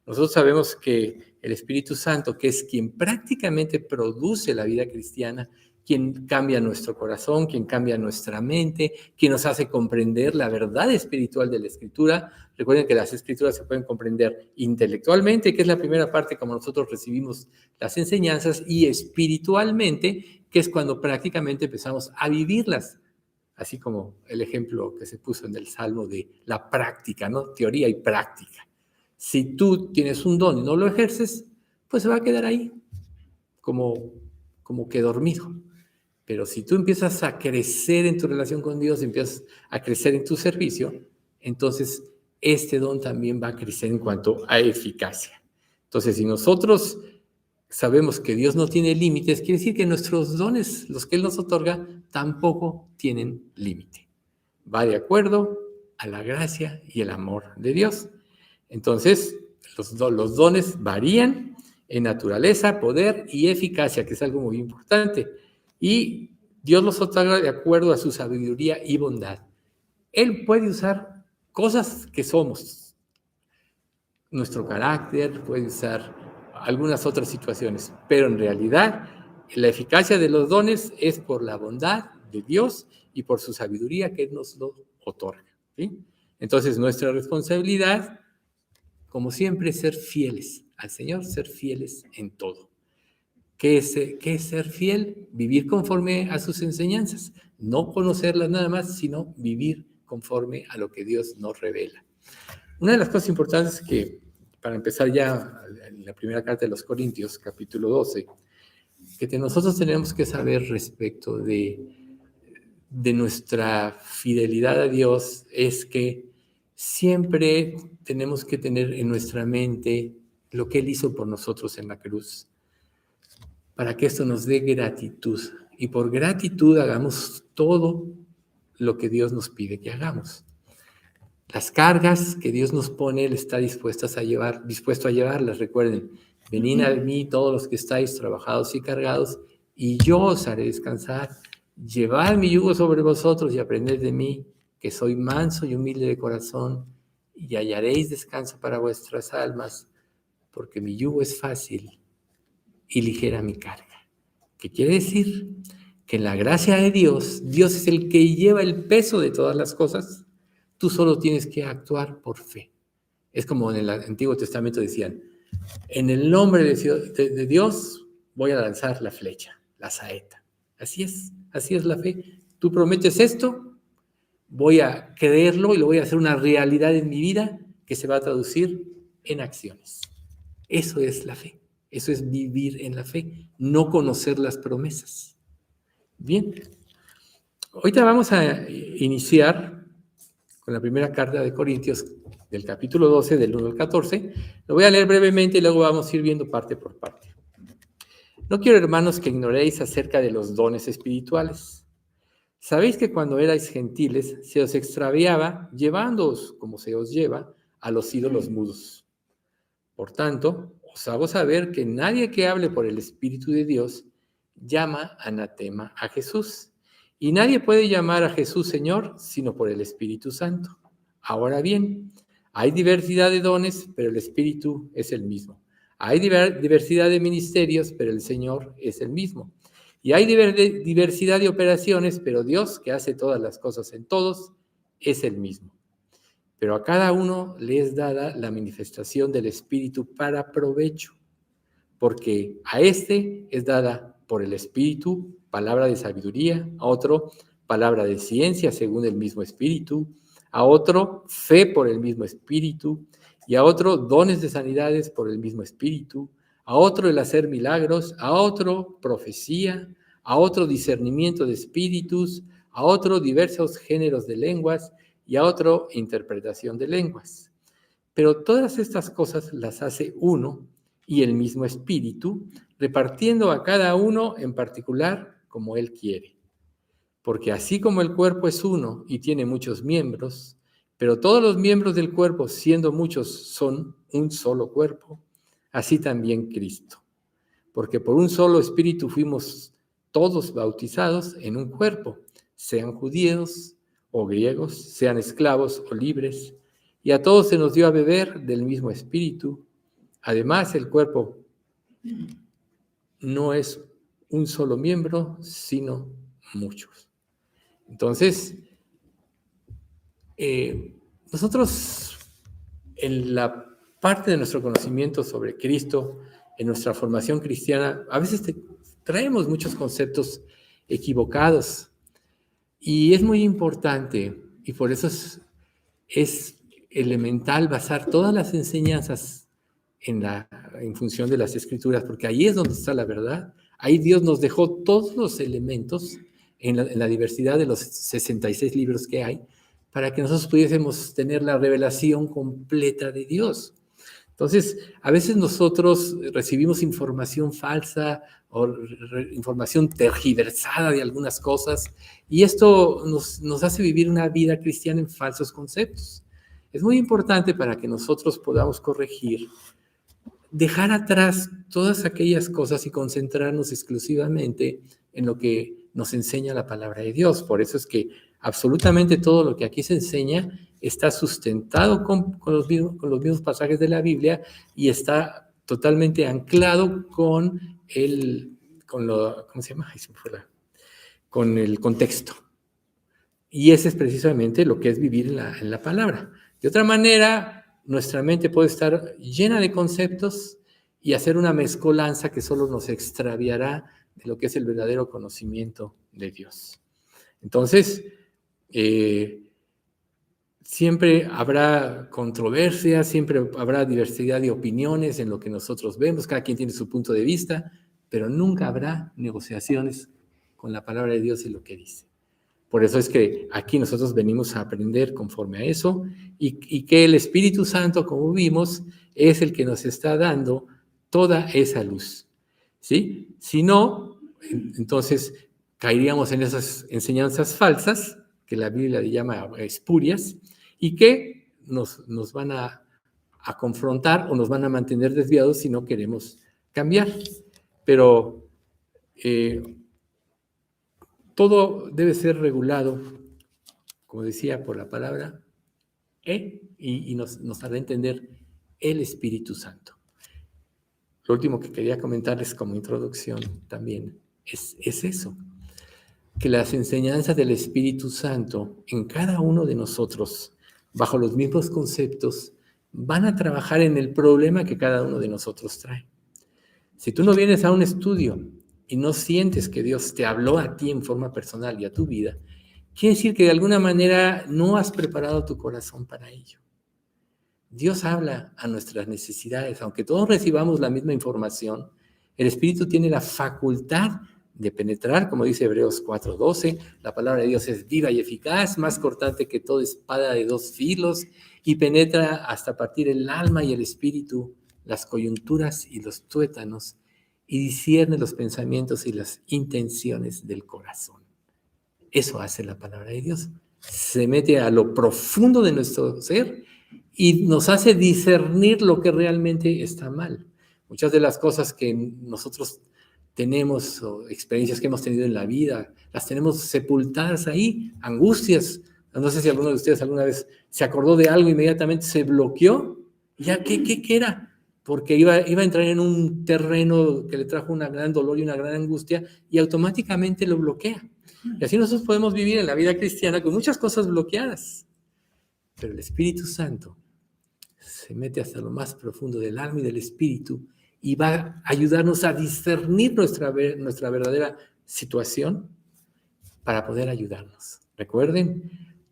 Nosotros sabemos que el Espíritu Santo, que es quien prácticamente produce la vida cristiana, quien cambia nuestro corazón, quien cambia nuestra mente, quien nos hace comprender la verdad espiritual de la Escritura. Recuerden que las Escrituras se pueden comprender intelectualmente, que es la primera parte como nosotros recibimos las enseñanzas, y espiritualmente, que es cuando prácticamente empezamos a vivirlas. Así como el ejemplo que se puso en el Salmo de la práctica, ¿no? Teoría y práctica. Si tú tienes un don y no lo ejerces, pues se va a quedar ahí, como que dormido. Pero si tú empiezas a crecer en tu relación con Dios, empiezas a crecer en tu servicio, entonces este don también va a crecer en cuanto a eficacia. Entonces, si nosotros sabemos que Dios no tiene límites, quiere decir que nuestros dones, los que Él nos otorga, tampoco tienen límite. Va de acuerdo a la gracia y el amor de Dios. Entonces, los dones varían en naturaleza, poder y eficacia, que es algo muy importante. Y Dios los otorga de acuerdo a su sabiduría y bondad. Él puede usar cosas que somos, nuestro carácter, puede usar algunas otras situaciones, pero en realidad la eficacia de los dones es por la bondad de Dios y por su sabiduría que Él nos lo otorga, ¿sí? Entonces, nuestra responsabilidad, como siempre, es ser fieles al Señor, ser fieles en todo. ¿Qué es ser fiel? Vivir conforme a sus enseñanzas. No conocerlas nada más, sino vivir conforme a lo que Dios nos revela. Una de las cosas importantes que, para empezar ya en la primera carta de los Corintios, capítulo 12, que nosotros tenemos que saber respecto de nuestra fidelidad a Dios es que siempre tenemos que tener en nuestra mente lo que Él hizo por nosotros en la cruz, para que esto nos dé gratitud. Y por gratitud hagamos todo lo que Dios nos pide que hagamos. Las cargas que Dios nos pone, Él está dispuesto a llevarlas. Recuerden, venid a mí todos los que estáis trabajados y cargados, y yo os haré descansar. Llevad mi yugo sobre vosotros y aprended de mí, que soy manso y humilde de corazón, y hallaréis descanso para vuestras almas, porque mi yugo es fácil y ligera mi carga. ¿Qué quiere decir? Que en la gracia de Dios, Dios es el que lleva el peso de todas las cosas. Tú solo tienes que actuar por fe. Es como en el Antiguo Testamento decían, en el nombre de Dios voy a lanzar la flecha, la saeta. Así es la fe. Tú prometes esto, voy a creerlo y lo voy a hacer una realidad en mi vida que se va a traducir en acciones. Eso es la fe. Eso es vivir en la fe, no conocer las promesas. Bien, ahorita vamos a iniciar con la primera carta de Corintios, del capítulo 12, del 1 al 14. Lo voy a leer brevemente y luego vamos a ir viendo parte por parte. No quiero, hermanos, que ignoréis acerca de los dones espirituales. Sabéis que cuando erais gentiles se os extraviaba, llevándoos, como se os lleva, a los ídolos mudos. Por tanto, os hago saber que nadie que hable por el Espíritu de Dios llama anatema a Jesús. Y nadie puede llamar a Jesús Señor sino por el Espíritu Santo. Ahora bien, hay diversidad de dones, pero el Espíritu es el mismo. Hay diversidad de ministerios, pero el Señor es el mismo. Y hay diversidad de operaciones, pero Dios, que hace todas las cosas en todos, es el mismo. Pero a cada uno le es dada la manifestación del Espíritu para provecho, porque a este es dada por el Espíritu palabra de sabiduría, a otro palabra de ciencia según el mismo Espíritu, a otro fe por el mismo Espíritu, y a otro dones de sanidades por el mismo Espíritu, a otro el hacer milagros, a otro profecía, a otro discernimiento de espíritus, a otro diversos géneros de lenguas, y a otro interpretación de lenguas. Pero todas estas cosas las hace uno y el mismo Espíritu, repartiendo a cada uno en particular como Él quiere. Porque así como el cuerpo es uno y tiene muchos miembros, pero todos los miembros del cuerpo, siendo muchos, son un solo cuerpo, así también Cristo. Porque por un solo Espíritu fuimos todos bautizados en un cuerpo, sean judíos o griegos, sean esclavos o libres, y a todos se nos dio a beber del mismo Espíritu, Además, el cuerpo no es un solo miembro, sino muchos. Entonces, nosotros en la parte de nuestro conocimiento sobre Cristo, en nuestra formación cristiana, a veces traemos muchos conceptos equivocados y es muy importante y por eso es elemental basar todas las enseñanzas en función de las Escrituras, porque ahí es donde está la verdad. Ahí Dios nos dejó todos los elementos en la diversidad de los 66 libros que hay, para que nosotros pudiésemos tener la revelación completa de Dios. Entonces, a veces nosotros recibimos información falsa o información tergiversada de algunas cosas, y esto nos hace vivir una vida cristiana en falsos conceptos. Es muy importante para que nosotros podamos corregir, dejar atrás todas aquellas cosas y concentrarnos exclusivamente en lo que nos enseña la palabra de Dios. Por eso es que absolutamente todo lo que aquí se enseña está sustentado con los mismos pasajes de la Biblia y está totalmente anclado con el contexto. Y ese es precisamente lo que es vivir en la palabra. De otra manera, nuestra mente puede estar llena de conceptos y hacer una mezcolanza que solo nos extraviará de lo que es el verdadero conocimiento de Dios. Entonces, siempre habrá controversia, siempre habrá diversidad de opiniones en lo que nosotros vemos, cada quien tiene su punto de vista, pero nunca habrá negociaciones con la palabra de Dios y lo que dice. Por eso es que aquí nosotros venimos a aprender conforme a eso y que el Espíritu Santo, como vimos, es el que nos está dando toda esa luz, ¿sí? Si no, entonces caeríamos en esas enseñanzas falsas, que la Biblia le llama espurias, y que nos van a confrontar o nos van a mantener desviados si no queremos cambiar. Pero todo debe ser regulado, como decía, por la palabra, y nos hará entender el Espíritu Santo. Lo último que quería comentarles como introducción también es eso, que las enseñanzas del Espíritu Santo en cada uno de nosotros, bajo los mismos conceptos, van a trabajar en el problema que cada uno de nosotros trae. Si tú no vienes a un estudio y no sientes que Dios te habló a ti en forma personal y a tu vida, quiere decir que de alguna manera no has preparado tu corazón para ello. Dios habla a nuestras necesidades, aunque todos recibamos la misma información, el Espíritu tiene la facultad de penetrar, como dice Hebreos 4:12, la palabra de Dios es viva y eficaz, más cortante que toda espada de 2 filos, y penetra hasta partir el alma y el espíritu, las coyunturas y los tuétanos, y discierne los pensamientos y las intenciones del corazón. Eso hace la palabra de Dios. Se mete a lo profundo de nuestro ser y nos hace discernir lo que realmente está mal. Muchas de las cosas que nosotros tenemos o experiencias que hemos tenido en la vida, las tenemos sepultadas ahí, angustias. No sé si alguno de ustedes alguna vez se acordó de algo, inmediatamente se bloqueó. ¿Ya qué era? Porque iba a entrar en un terreno que le trajo un gran dolor y una gran angustia y automáticamente lo bloquea. Y así nosotros podemos vivir en la vida cristiana con muchas cosas bloqueadas. Pero el Espíritu Santo se mete hasta lo más profundo del alma y del espíritu y va a ayudarnos a discernir nuestra verdadera situación para poder ayudarnos. Recuerden,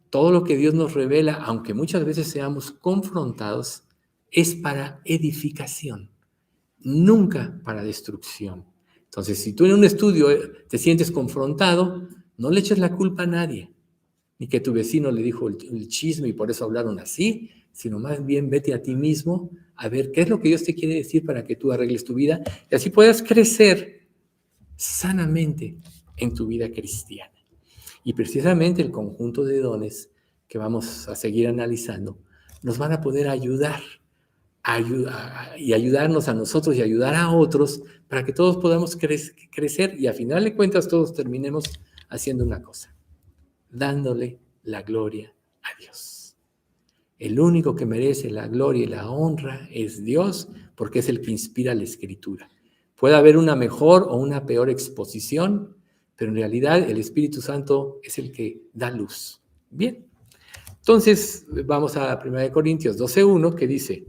todo lo que Dios nos revela, aunque muchas veces seamos confrontados, es para edificación, nunca para destrucción. Entonces, si tú en un estudio te sientes confrontado, no le eches la culpa a nadie, ni que tu vecino le dijo el chisme y por eso hablaron así, sino más bien vete a ti mismo a ver qué es lo que Dios te quiere decir para que tú arregles tu vida y así puedas crecer sanamente en tu vida cristiana. Y precisamente el conjunto de dones que vamos a seguir analizando nos van a poder ayudar y ayudarnos a nosotros y ayudar a otros para que todos podamos crecer y a final de cuentas todos terminemos haciendo una cosa, dándole la gloria a Dios. El único que merece la gloria y la honra es Dios, porque es el que inspira la Escritura. Puede haber una mejor o una peor exposición, pero en realidad el Espíritu Santo es el que da luz. Bien, entonces vamos a 1 Corintios 12:1, que dice: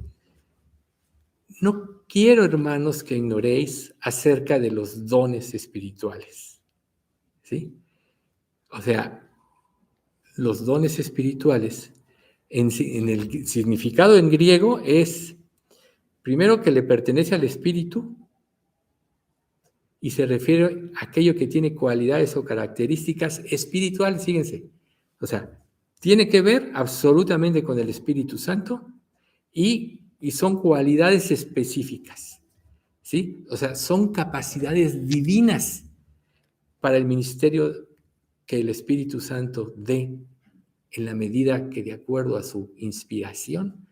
no quiero, hermanos, que ignoréis acerca de los dones espirituales. ¿Sí? O sea, los dones espirituales, en el significado en griego es, primero, que le pertenece al Espíritu y se refiere a aquello que tiene cualidades o características espirituales, fíjense. O sea, tiene que ver absolutamente con el Espíritu Santo y son cualidades específicas, ¿sí? O sea, son capacidades divinas para el ministerio que el Espíritu Santo dé en la medida que, de acuerdo a su inspiración,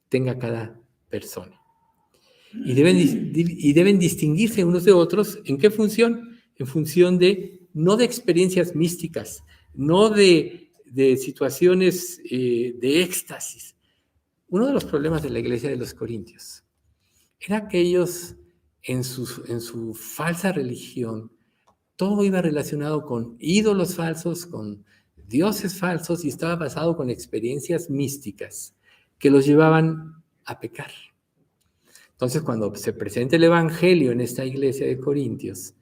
tenga cada persona. Y deben distinguirse unos de otros. ¿En qué función? En función no de experiencias místicas, no de situaciones de éxtasis. Uno de los problemas de la iglesia de los Corintios era que ellos, en su falsa religión, todo iba relacionado con ídolos falsos, con dioses falsos, y estaba basado con experiencias místicas que los llevaban a pecar. Entonces, cuando se presenta el Evangelio en esta iglesia de Corintios,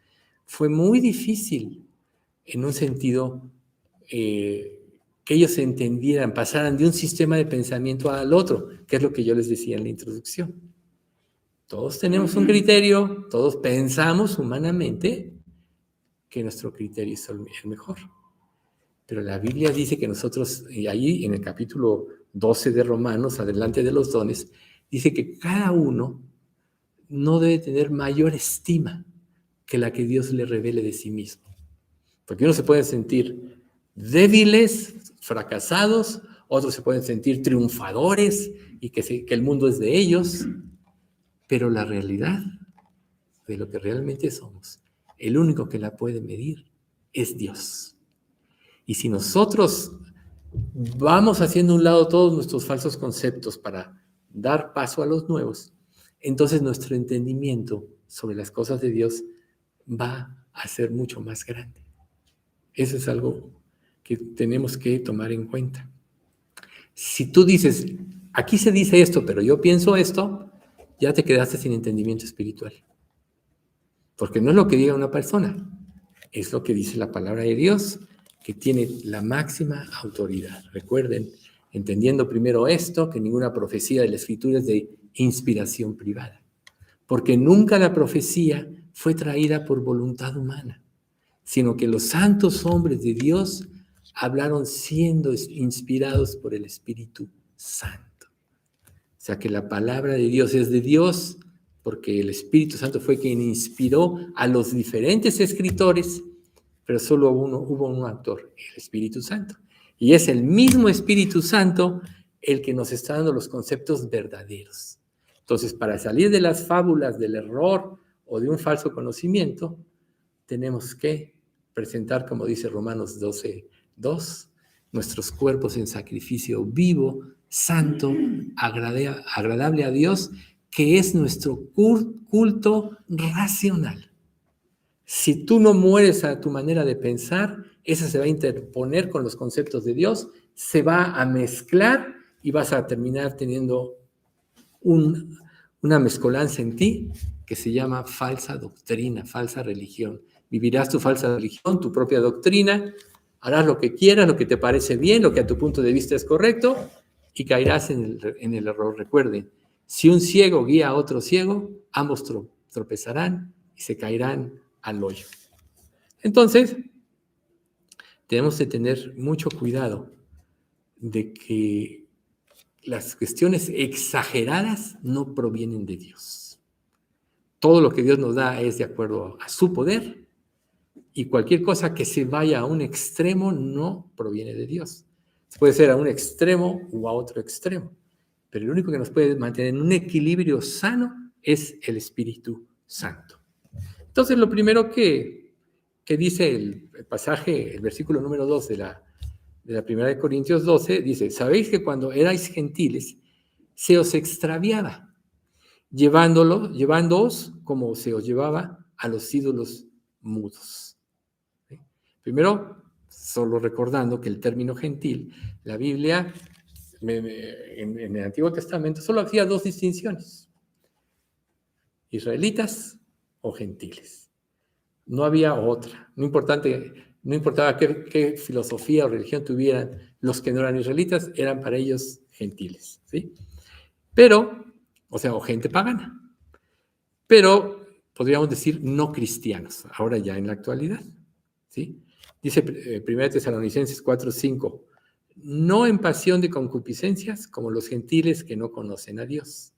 fue muy difícil, en un sentido, que ellos entendieran, pasaran de un sistema de pensamiento al otro, que es lo que yo les decía en la introducción. Todos tenemos un criterio, todos pensamos humanamente que nuestro criterio es el mejor. Pero la Biblia dice que nosotros, y ahí en el capítulo 12 de Romanos, adelante de los dones, dice que cada uno no debe tener mayor estima que la que Dios le revele de sí mismo. Porque unos se pueden sentir débiles, fracasados, otros se pueden sentir triunfadores y que el mundo es de ellos, pero la realidad de lo que realmente somos, el único que la puede medir es Dios. Y si nosotros vamos haciendo a un lado todos nuestros falsos conceptos para dar paso a los nuevos, entonces nuestro entendimiento sobre las cosas de Dios va a ser mucho más grande. Eso es algo que tenemos que tomar en cuenta. Si tú dices, aquí se dice esto, pero yo pienso esto, ya te quedaste sin entendimiento espiritual. Porque no es lo que diga una persona, es lo que dice la palabra de Dios, que tiene la máxima autoridad. Recuerden, entendiendo primero esto, que ninguna profecía de la Escritura es de inspiración privada, porque nunca la profecía fue traída por voluntad humana, sino que los santos hombres de Dios hablaron siendo inspirados por el Espíritu Santo. O sea que la palabra de Dios es de Dios, porque el Espíritu Santo fue quien inspiró a los diferentes escritores, pero solo hubo un autor, el Espíritu Santo. Y es el mismo Espíritu Santo el que nos está dando los conceptos verdaderos. Entonces, para salir de las fábulas del error o de un falso conocimiento, tenemos que presentar, como dice Romanos 12:2, nuestros cuerpos en sacrificio vivo, santo, agradable a Dios, que es nuestro culto racional. Si tú no mueres a tu manera de pensar, esa se va a interponer con los conceptos de Dios, se va a mezclar y vas a terminar teniendo una mezcolanza en ti que se llama falsa doctrina, falsa religión. Vivirás tu falsa religión, tu propia doctrina, harás lo que quieras, lo que te parece bien, lo que a tu punto de vista es correcto, y caerás en el error. Recuerden, si un ciego guía a otro ciego, ambos tropezarán y se caerán al hoyo. Entonces, tenemos que tener mucho cuidado de que las cuestiones exageradas no provienen de Dios. Todo lo que Dios nos da es de acuerdo a su poder, y cualquier cosa que se vaya a un extremo no proviene de Dios. Puede ser a un extremo o a otro extremo, pero el único que nos puede mantener en un equilibrio sano es el Espíritu Santo. Entonces, lo primero que dice el pasaje, el versículo número 2 de la primera de Corintios 12, dice, sabéis que cuando erais gentiles, se os extraviaba, llevándoos como se os llevaba a los ídolos mudos. ¿Sí? Primero, solo recordando que el término gentil, la Biblia, en el Antiguo Testamento, solo hacía dos distinciones: israelitas o gentiles. No había otra. No importaba qué filosofía o religión tuvieran, los que no eran israelitas eran para ellos gentiles, ¿sí? Pero, o sea, o gente pagana. Pero podríamos decir no cristianos, ahora ya en la actualidad, ¿sí? Dice 1 Tesalonicenses 4:5, no en pasión de concupiscencias como los gentiles que no conocen a Dios.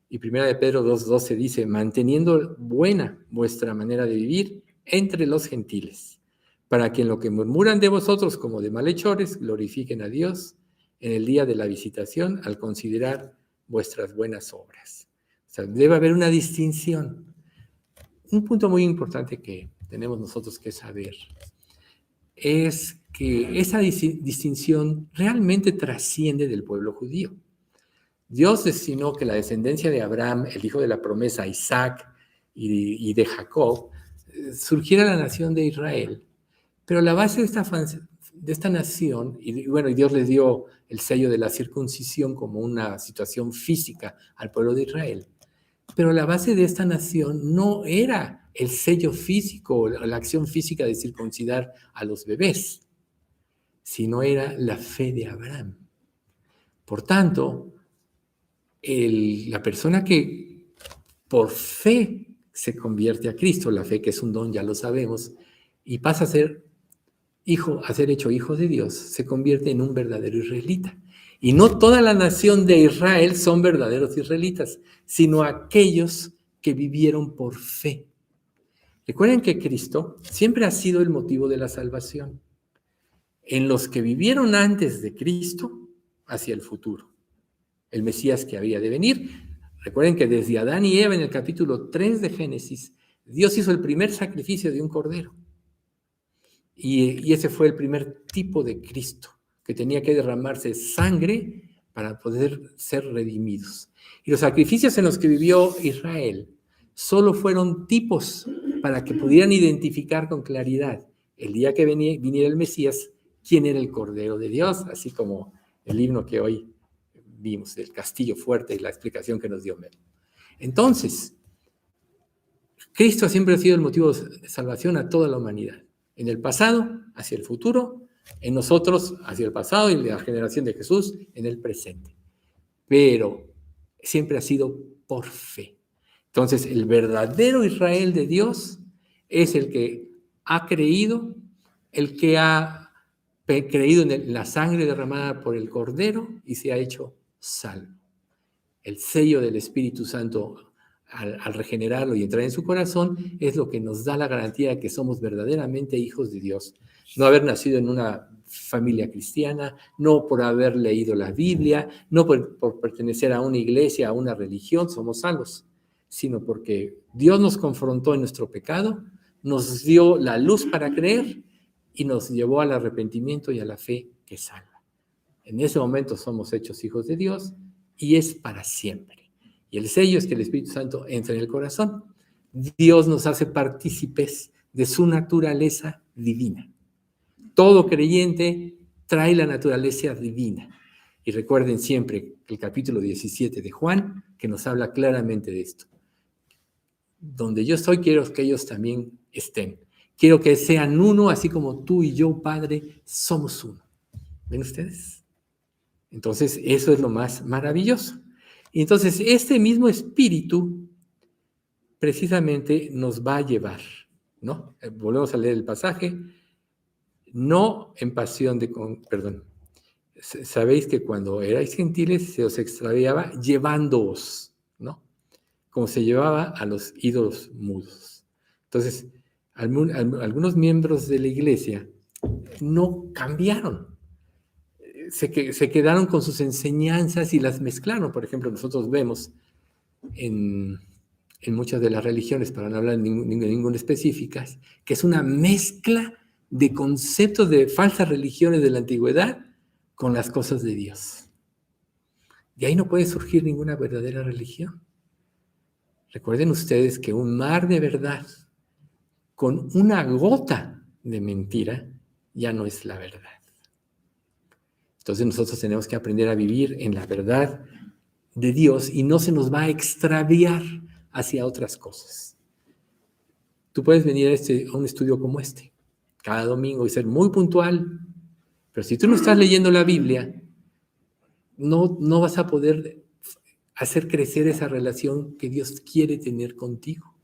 Y 1 de Pedro 2:12 dice, manteniendo buena vuestra manera de vivir entre los gentiles, para que en lo que murmuran de vosotros como de malhechores, glorifiquen a Dios en el día de la visitación al considerar vuestras buenas obras. O sea, debe haber una distinción. Un punto muy importante que tenemos nosotros que saber es que esa distinción realmente trasciende del pueblo judío. Dios destinó que la descendencia de Abraham, el hijo de la promesa, Isaac y de Jacob, surgiera la nación de Israel. Pero la base de esta nación, y bueno, y Dios les dio el sello de la circuncisión como una situación física al pueblo de Israel. Pero la base de esta nación no era el sello físico o la acción física de circuncidar a los bebés, sino era la fe de Abraham. Por tanto, la persona que por fe se convierte a Cristo, la fe que es un don, ya lo sabemos, y pasa a ser hecho hijo de Dios, se convierte en un verdadero israelita. Y no toda la nación de Israel son verdaderos israelitas, sino aquellos que vivieron por fe. Recuerden que Cristo siempre ha sido el motivo de la salvación. En los que vivieron antes de Cristo, hacia el futuro. El Mesías que había de venir. Recuerden que desde Adán y Eva, en el capítulo 3 de Génesis, Dios hizo el primer sacrificio de un cordero. Y ese fue el primer tipo de Cristo, que tenía que derramarse sangre para poder ser redimidos. Y los sacrificios en los que vivió Israel solo fueron tipos para que pudieran identificar con claridad el día que viniera el Mesías, quién era el Cordero de Dios, así como el himno que hoy vimos, el castillo fuerte y la explicación que nos dio Mel. Entonces, Cristo siempre ha sido el motivo de salvación a toda la humanidad. En el pasado, hacia el futuro, en nosotros, hacia el pasado y la generación de Jesús, en el presente. Pero siempre ha sido por fe. Entonces, el verdadero Israel de Dios es el que ha creído, el que ha creído en la sangre derramada por el Cordero y se ha hecho salvo. El sello del Espíritu Santo al regenerarlo y entrar en su corazón, es lo que nos da la garantía de que somos verdaderamente hijos de Dios. No haber nacido en una familia cristiana, no por haber leído la Biblia, no por pertenecer a una iglesia, a una religión, somos salvos, sino porque Dios nos confrontó en nuestro pecado, nos dio la luz para creer y nos llevó al arrepentimiento y a la fe que salva. En ese momento somos hechos hijos de Dios y es para siempre. Y el sello es que el Espíritu Santo entra en el corazón. Dios nos hace partícipes de su naturaleza divina. Todo creyente trae la naturaleza divina. Y recuerden siempre el capítulo 17 de Juan, que nos habla claramente de esto. Donde yo estoy, quiero que ellos también estén. Quiero que sean uno, así como tú y yo, Padre, somos uno. ¿Ven ustedes? Entonces, eso es lo más maravilloso. Y entonces, este mismo espíritu precisamente nos va a llevar, ¿no? Volvemos a leer el pasaje. No en pasión de... Perdón. Sabéis que cuando erais gentiles se os extraviaba llevándoos, ¿no? Como se llevaba a los ídolos mudos. Entonces, algunos miembros de la iglesia no cambiaron. Se quedaron con sus enseñanzas y las mezclaron. Por ejemplo, nosotros vemos en muchas de las religiones, para no hablar de ninguna específica, que es una mezcla de conceptos de falsas religiones de la antigüedad con las cosas de Dios. De ahí no puede surgir ninguna verdadera religión. Recuerden ustedes que un mar de verdad con una gota de mentira ya no es la verdad. Entonces nosotros tenemos que aprender a vivir en la verdad de Dios y no se nos va a extraviar hacia otras cosas. Tú puedes venir a un estudio como este, cada domingo, y ser muy puntual, pero si tú no estás leyendo la Biblia, no vas a poder hacer crecer esa relación que Dios quiere tener contigo.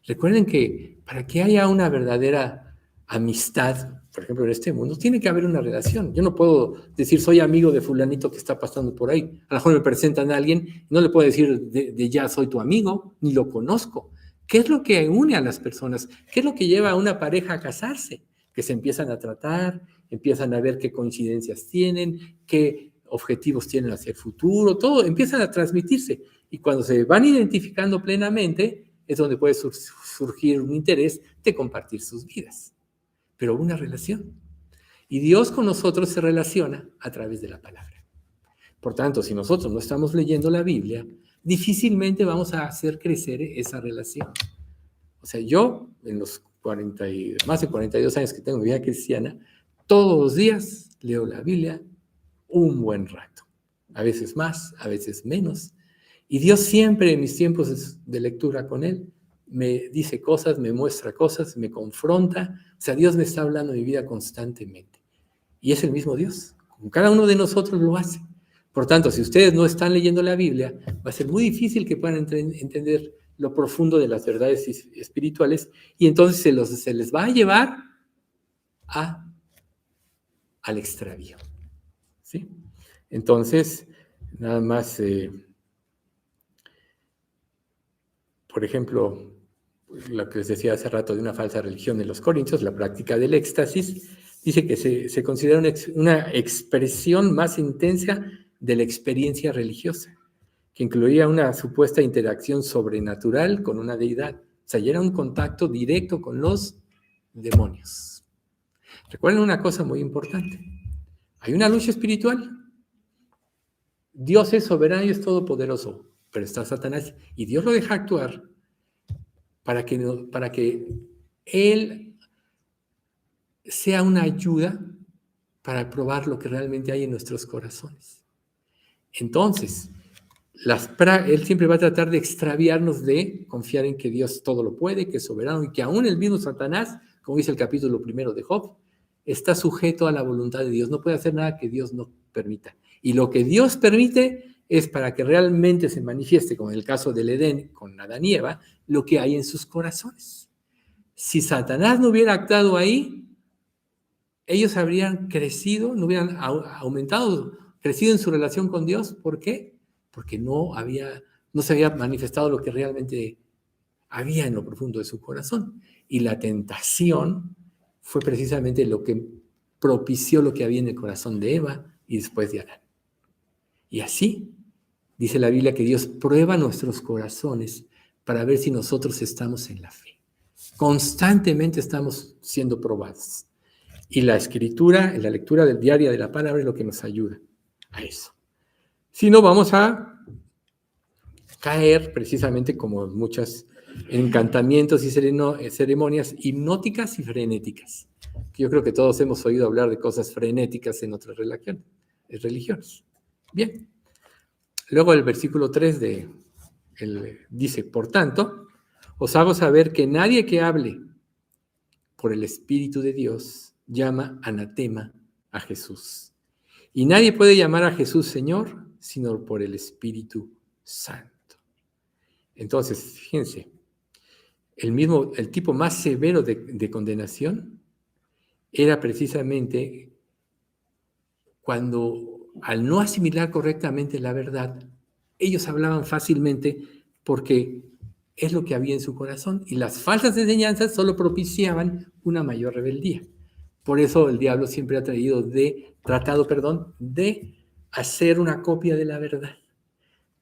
Recuerden que para que haya una verdadera amistad, por ejemplo, en este mundo, tiene que haber una relación. Yo no puedo decir, soy amigo de fulanito que está pasando por ahí. A lo mejor me presentan a alguien, no le puedo decir de ya soy tu amigo, ni lo conozco. ¿Qué es lo que une a las personas? ¿Qué es lo que lleva a una pareja a casarse? Que se empiezan a tratar, empiezan a ver qué coincidencias tienen, qué objetivos tienen hacia el futuro, todo empiezan a transmitirse. Y cuando se van identificando plenamente, es donde puede surgir un interés de compartir sus vidas. Pero una relación. Y Dios con nosotros se relaciona a través de la palabra. Por tanto, si nosotros no estamos leyendo la Biblia, difícilmente vamos a hacer crecer esa relación. O sea, yo, en los más de 42 años que tengo de vida cristiana, todos los días leo la Biblia un buen rato. A veces más, a veces menos. Y Dios siempre en mis tiempos de lectura con Él me dice cosas, me muestra cosas, me confronta. O sea, Dios me está hablando de mi vida constantemente. Y es el mismo Dios. Con cada uno de nosotros lo hace. Por tanto, si ustedes no están leyendo la Biblia, va a ser muy difícil que puedan entender lo profundo de las verdades espirituales y entonces se les va a llevar al extravío. ¿Sí? Entonces, nada más, por ejemplo, lo que les decía hace rato de una falsa religión de los corintios, la práctica del éxtasis, dice que se considera una expresión más intensa de la experiencia religiosa, que incluía una supuesta interacción sobrenatural con una deidad. O sea, ya era un contacto directo con los demonios. Recuerden una cosa muy importante. Hay una lucha espiritual. Dios es soberano y es todopoderoso, pero está Satanás y Dios lo deja actuar para que Él sea una ayuda para probar lo que realmente hay en nuestros corazones. Entonces, Él siempre va a tratar de extraviarnos de confiar en que Dios todo lo puede, que es soberano y que aún el mismo Satanás, como dice el capítulo 1 de Job, está sujeto a la voluntad de Dios. No puede hacer nada que Dios no permita. Y lo que Dios permite es para que realmente se manifieste, como en el caso del Edén con Adán y Eva, lo que hay en sus corazones. Si Satanás no hubiera actuado ahí, ellos habrían crecido, no hubieran aumentado, crecido en su relación con Dios. ¿Por qué? Porque no se había manifestado lo que realmente había en lo profundo de su corazón. Y la tentación fue precisamente lo que propició lo que había en el corazón de Eva y después de Adán. Y así dice la Biblia que Dios prueba nuestros corazones para ver si nosotros estamos en la fe. Constantemente estamos siendo probados. Y la escritura, la lectura del diario de la palabra es lo que nos ayuda a eso. Si no, vamos a caer precisamente como muchos encantamientos y ceremonias hipnóticas y frenéticas. Yo creo que todos hemos oído hablar de cosas frenéticas en otras religiones. Bien. Luego el versículo 3 dice, por tanto, os hago saber que nadie que hable por el Espíritu de Dios llama anatema a Jesús. Y nadie puede llamar a Jesús Señor, sino por el Espíritu Santo. Entonces, fíjense, el tipo más severo de condenación era precisamente cuando, al no asimilar correctamente la verdad, ellos hablaban fácilmente porque es lo que había en su corazón y las falsas enseñanzas solo propiciaban una mayor rebeldía. Por eso el diablo siempre ha tratado de hacer una copia de la verdad.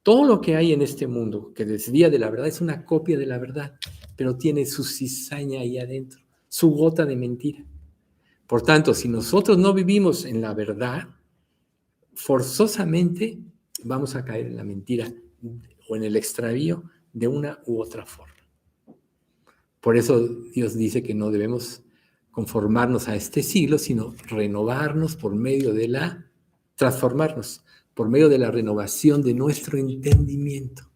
Todo lo que hay en este mundo que desvía de la verdad es una copia de la verdad, pero tiene su cizaña ahí adentro, su gota de mentira. Por tanto, si nosotros no vivimos en la verdad, forzosamente vamos a caer en la mentira o en el extravío de una u otra forma. Por eso Dios dice que no debemos conformarnos a este siglo, sino renovarnos por medio de transformarnos por medio de la renovación de nuestro entendimiento,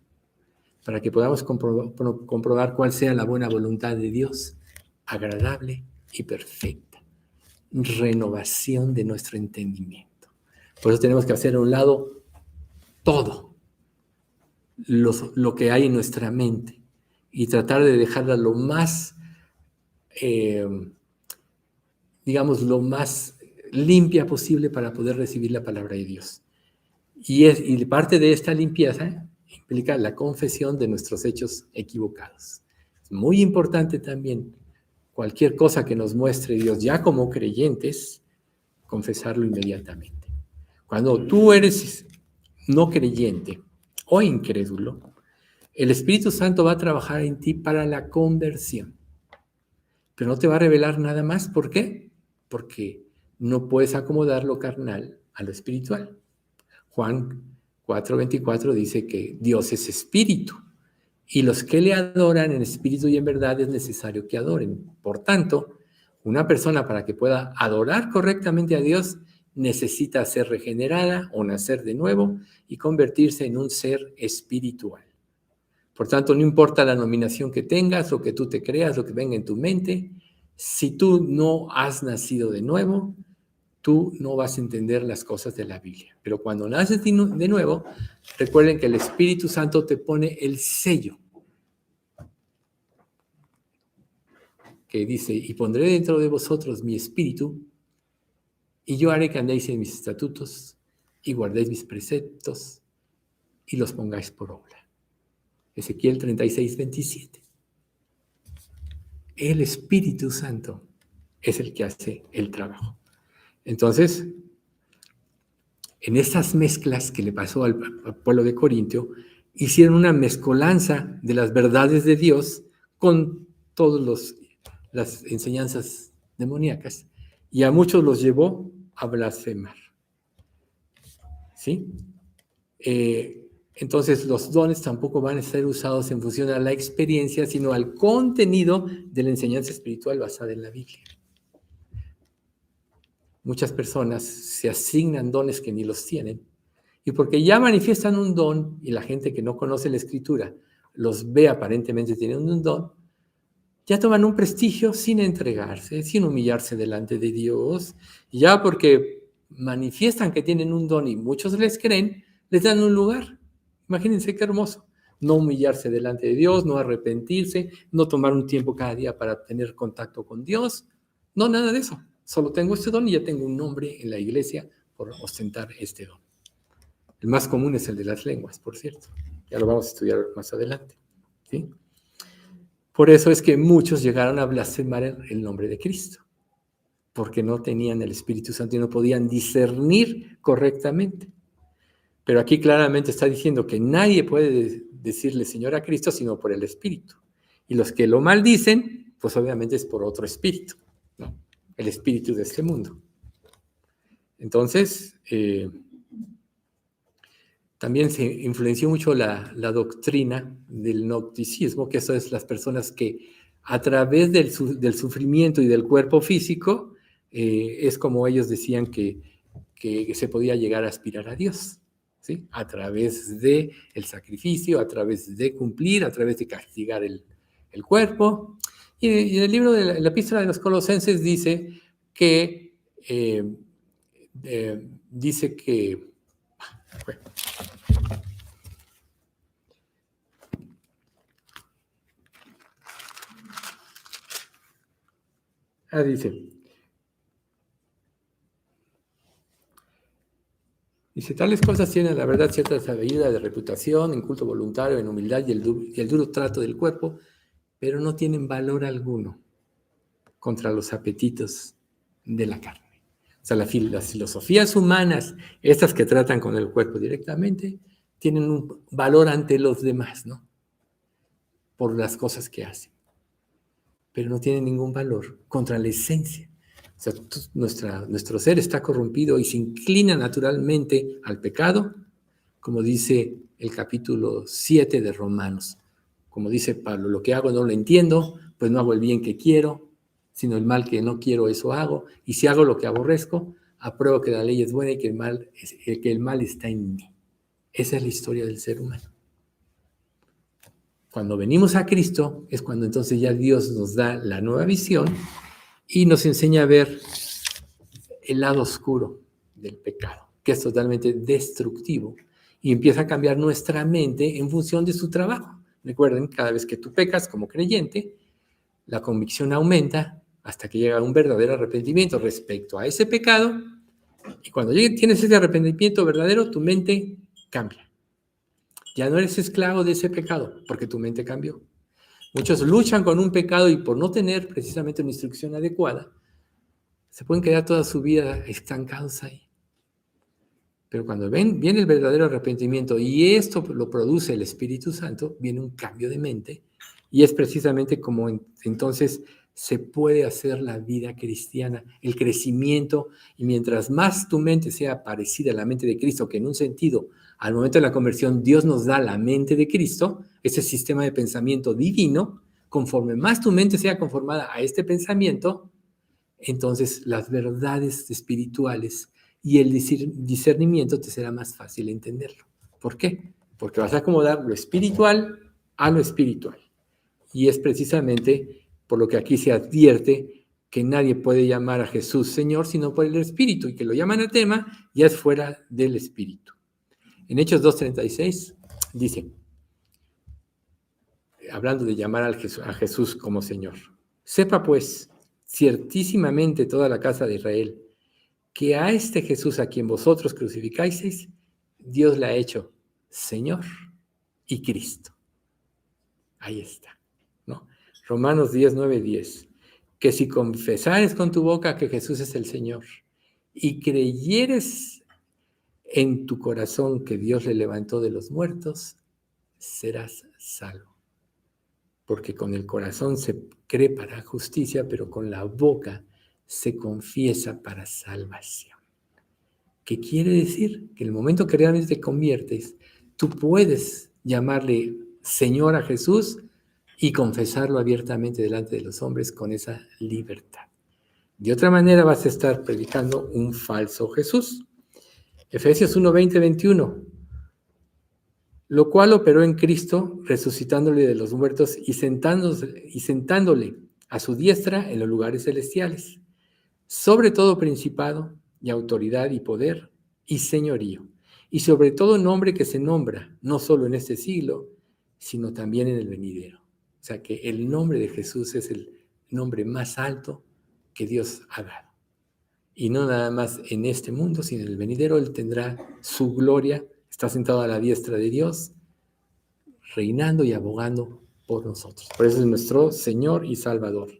para que podamos comprobar cuál sea la buena voluntad de Dios, agradable y perfecta. Renovación de nuestro entendimiento. Por eso tenemos que hacer a un lado todo lo que hay en nuestra mente y tratar de dejarla lo más, digamos, lo más limpia posible para poder recibir la palabra de Dios. Y parte de esta limpieza implica la confesión de nuestros hechos equivocados. Es muy importante también cualquier cosa que nos muestre Dios ya como creyentes, confesarlo inmediatamente. Cuando tú eres no creyente o incrédulo, el Espíritu Santo va a trabajar en ti para la conversión, pero no te va a revelar nada más. ¿Por qué? Porque no puedes acomodar lo carnal a lo espiritual. Juan 4:24 dice que Dios es espíritu y los que le adoran en espíritu y en verdad es necesario que adoren. Por tanto, una persona para que pueda adorar correctamente a Dios necesita ser regenerada o nacer de nuevo y convertirse en un ser espiritual. Por tanto, no importa la nominación que tengas, lo que tú te creas, lo que venga en tu mente, si tú no has nacido de nuevo, tú no vas a entender las cosas de la Biblia. Pero cuando naces de nuevo, recuerden que el Espíritu Santo te pone el sello que dice, y pondré dentro de vosotros mi espíritu, y yo haré que andéis en mis estatutos, y guardéis mis preceptos, y los pongáis por obra. Ezequiel 36:27. El Espíritu Santo es el que hace el trabajo. Entonces, en estas mezclas que le pasó al pueblo de Corintio, hicieron una mezcolanza de las verdades de Dios con todas las enseñanzas demoníacas, y a muchos los llevó a blasfemar. ¿Sí? Entonces, los dones tampoco van a ser usados en función a la experiencia, sino al contenido de la enseñanza espiritual basada en la Biblia. Muchas personas se asignan dones que ni los tienen, y porque ya manifiestan un don y la gente que no conoce la Escritura los ve aparentemente teniendo un don, ya toman un prestigio sin entregarse, sin humillarse delante de Dios, y ya porque manifiestan que tienen un don y muchos les creen, les dan un lugar. Imagínense qué hermoso. No humillarse delante de Dios, no arrepentirse, no tomar un tiempo cada día para tener contacto con Dios. No, nada de eso. Solo tengo este don y ya tengo un nombre en la iglesia por ostentar este don. El más común es el de las lenguas, por cierto. Ya lo vamos a estudiar más adelante. ¿Sí? Por eso es que muchos llegaron a blasfemar el nombre de Cristo, porque no tenían el Espíritu Santo y no podían discernir correctamente. Pero aquí claramente está diciendo que nadie puede decirle Señor a Cristo sino por el Espíritu. Y los que lo maldicen, pues obviamente es por otro espíritu, ¿no? El espíritu de este mundo. Entonces, también se influenció mucho la doctrina del gnosticismo, que eso es las personas que a través del sufrimiento y del cuerpo físico, es como ellos decían que se podía llegar a aspirar a Dios, ¿sí? A través del sacrificio, a través de cumplir, a través de castigar el cuerpo. Y en el libro de la Epístola de los Colosenses dice que bueno, dice, tales cosas tienen la verdad cierta sabiduría de reputación, en culto voluntario, en humildad y el duro trato del cuerpo, pero no tienen valor alguno contra los apetitos de la carne. O sea, las filosofías humanas, estas que tratan con el cuerpo directamente, tienen un valor ante los demás, ¿no? Por las cosas que hacen. Pero no tienen ningún valor contra la esencia. O sea, nuestro ser está corrompido y se inclina naturalmente al pecado, como dice el capítulo 7 de Romanos. Como dice Pablo, lo que hago no lo entiendo, pues no hago el bien que quiero, sino el mal que no quiero, eso hago. Y si hago lo que aborrezco, apruebo que la ley es buena y que el mal está en mí. Esa es la historia del ser humano. Cuando venimos a Cristo es cuando entonces ya Dios nos da la nueva visión y nos enseña a ver el lado oscuro del pecado, que es totalmente destructivo, y empieza a cambiar nuestra mente en función de su trabajo. Recuerden, cada vez que tú pecas como creyente, la convicción aumenta hasta que llega un verdadero arrepentimiento respecto a ese pecado, y cuando tienes ese arrepentimiento verdadero, tu mente cambia. Ya no eres esclavo de ese pecado, porque tu mente cambió. Muchos luchan con un pecado y por no tener precisamente una instrucción adecuada, se pueden quedar toda su vida estancados ahí. Pero cuando viene el verdadero arrepentimiento y esto lo produce el Espíritu Santo, viene un cambio de mente y es precisamente como entonces se puede hacer la vida cristiana, el crecimiento, y mientras más tu mente sea parecida a la mente de Cristo, que en un sentido, al momento de la conversión, Dios nos da la mente de Cristo, ese sistema de pensamiento divino, conforme más tu mente sea conformada a este pensamiento, entonces las verdades espirituales y el discernimiento te será más fácil entenderlo. ¿Por qué? Porque vas a acomodar lo espiritual a lo espiritual. Y es precisamente por lo que aquí se advierte que nadie puede llamar a Jesús Señor sino por el Espíritu, y que lo llaman anatema ya es fuera del Espíritu. En Hechos 2:36 dice, hablando de llamar a Jesús como Señor, sepa pues ciertísimamente toda la casa de Israel que a este Jesús a quien vosotros crucificáis, Dios le ha hecho Señor y Cristo. Ahí está, ¿no? Romanos 10:9-10. Que si confesares con tu boca que Jesús es el Señor y creyeres en tu corazón que Dios le levantó de los muertos, serás salvo. Porque con el corazón se cree para justicia, pero con la boca se confiesa para salvación. ¿Qué quiere decir? Que en el momento que realmente te conviertes, tú puedes llamarle Señor a Jesús y confesarlo abiertamente delante de los hombres con esa libertad. De otra manera vas a estar predicando un falso Jesús. Efesios 1:20-21. Lo cual operó en Cristo, resucitándole de los muertos y sentándole a su diestra en los lugares celestiales, sobre todo principado y autoridad y poder y señorío, y sobre todo nombre que se nombra, no solo en este siglo, sino también en el venidero. O sea que el nombre de Jesús es el nombre más alto que Dios ha dado. Y no nada más en este mundo, sino en el venidero Él tendrá su gloria, está sentado a la diestra de Dios, reinando y abogando por nosotros. Por eso es nuestro Señor y Salvador.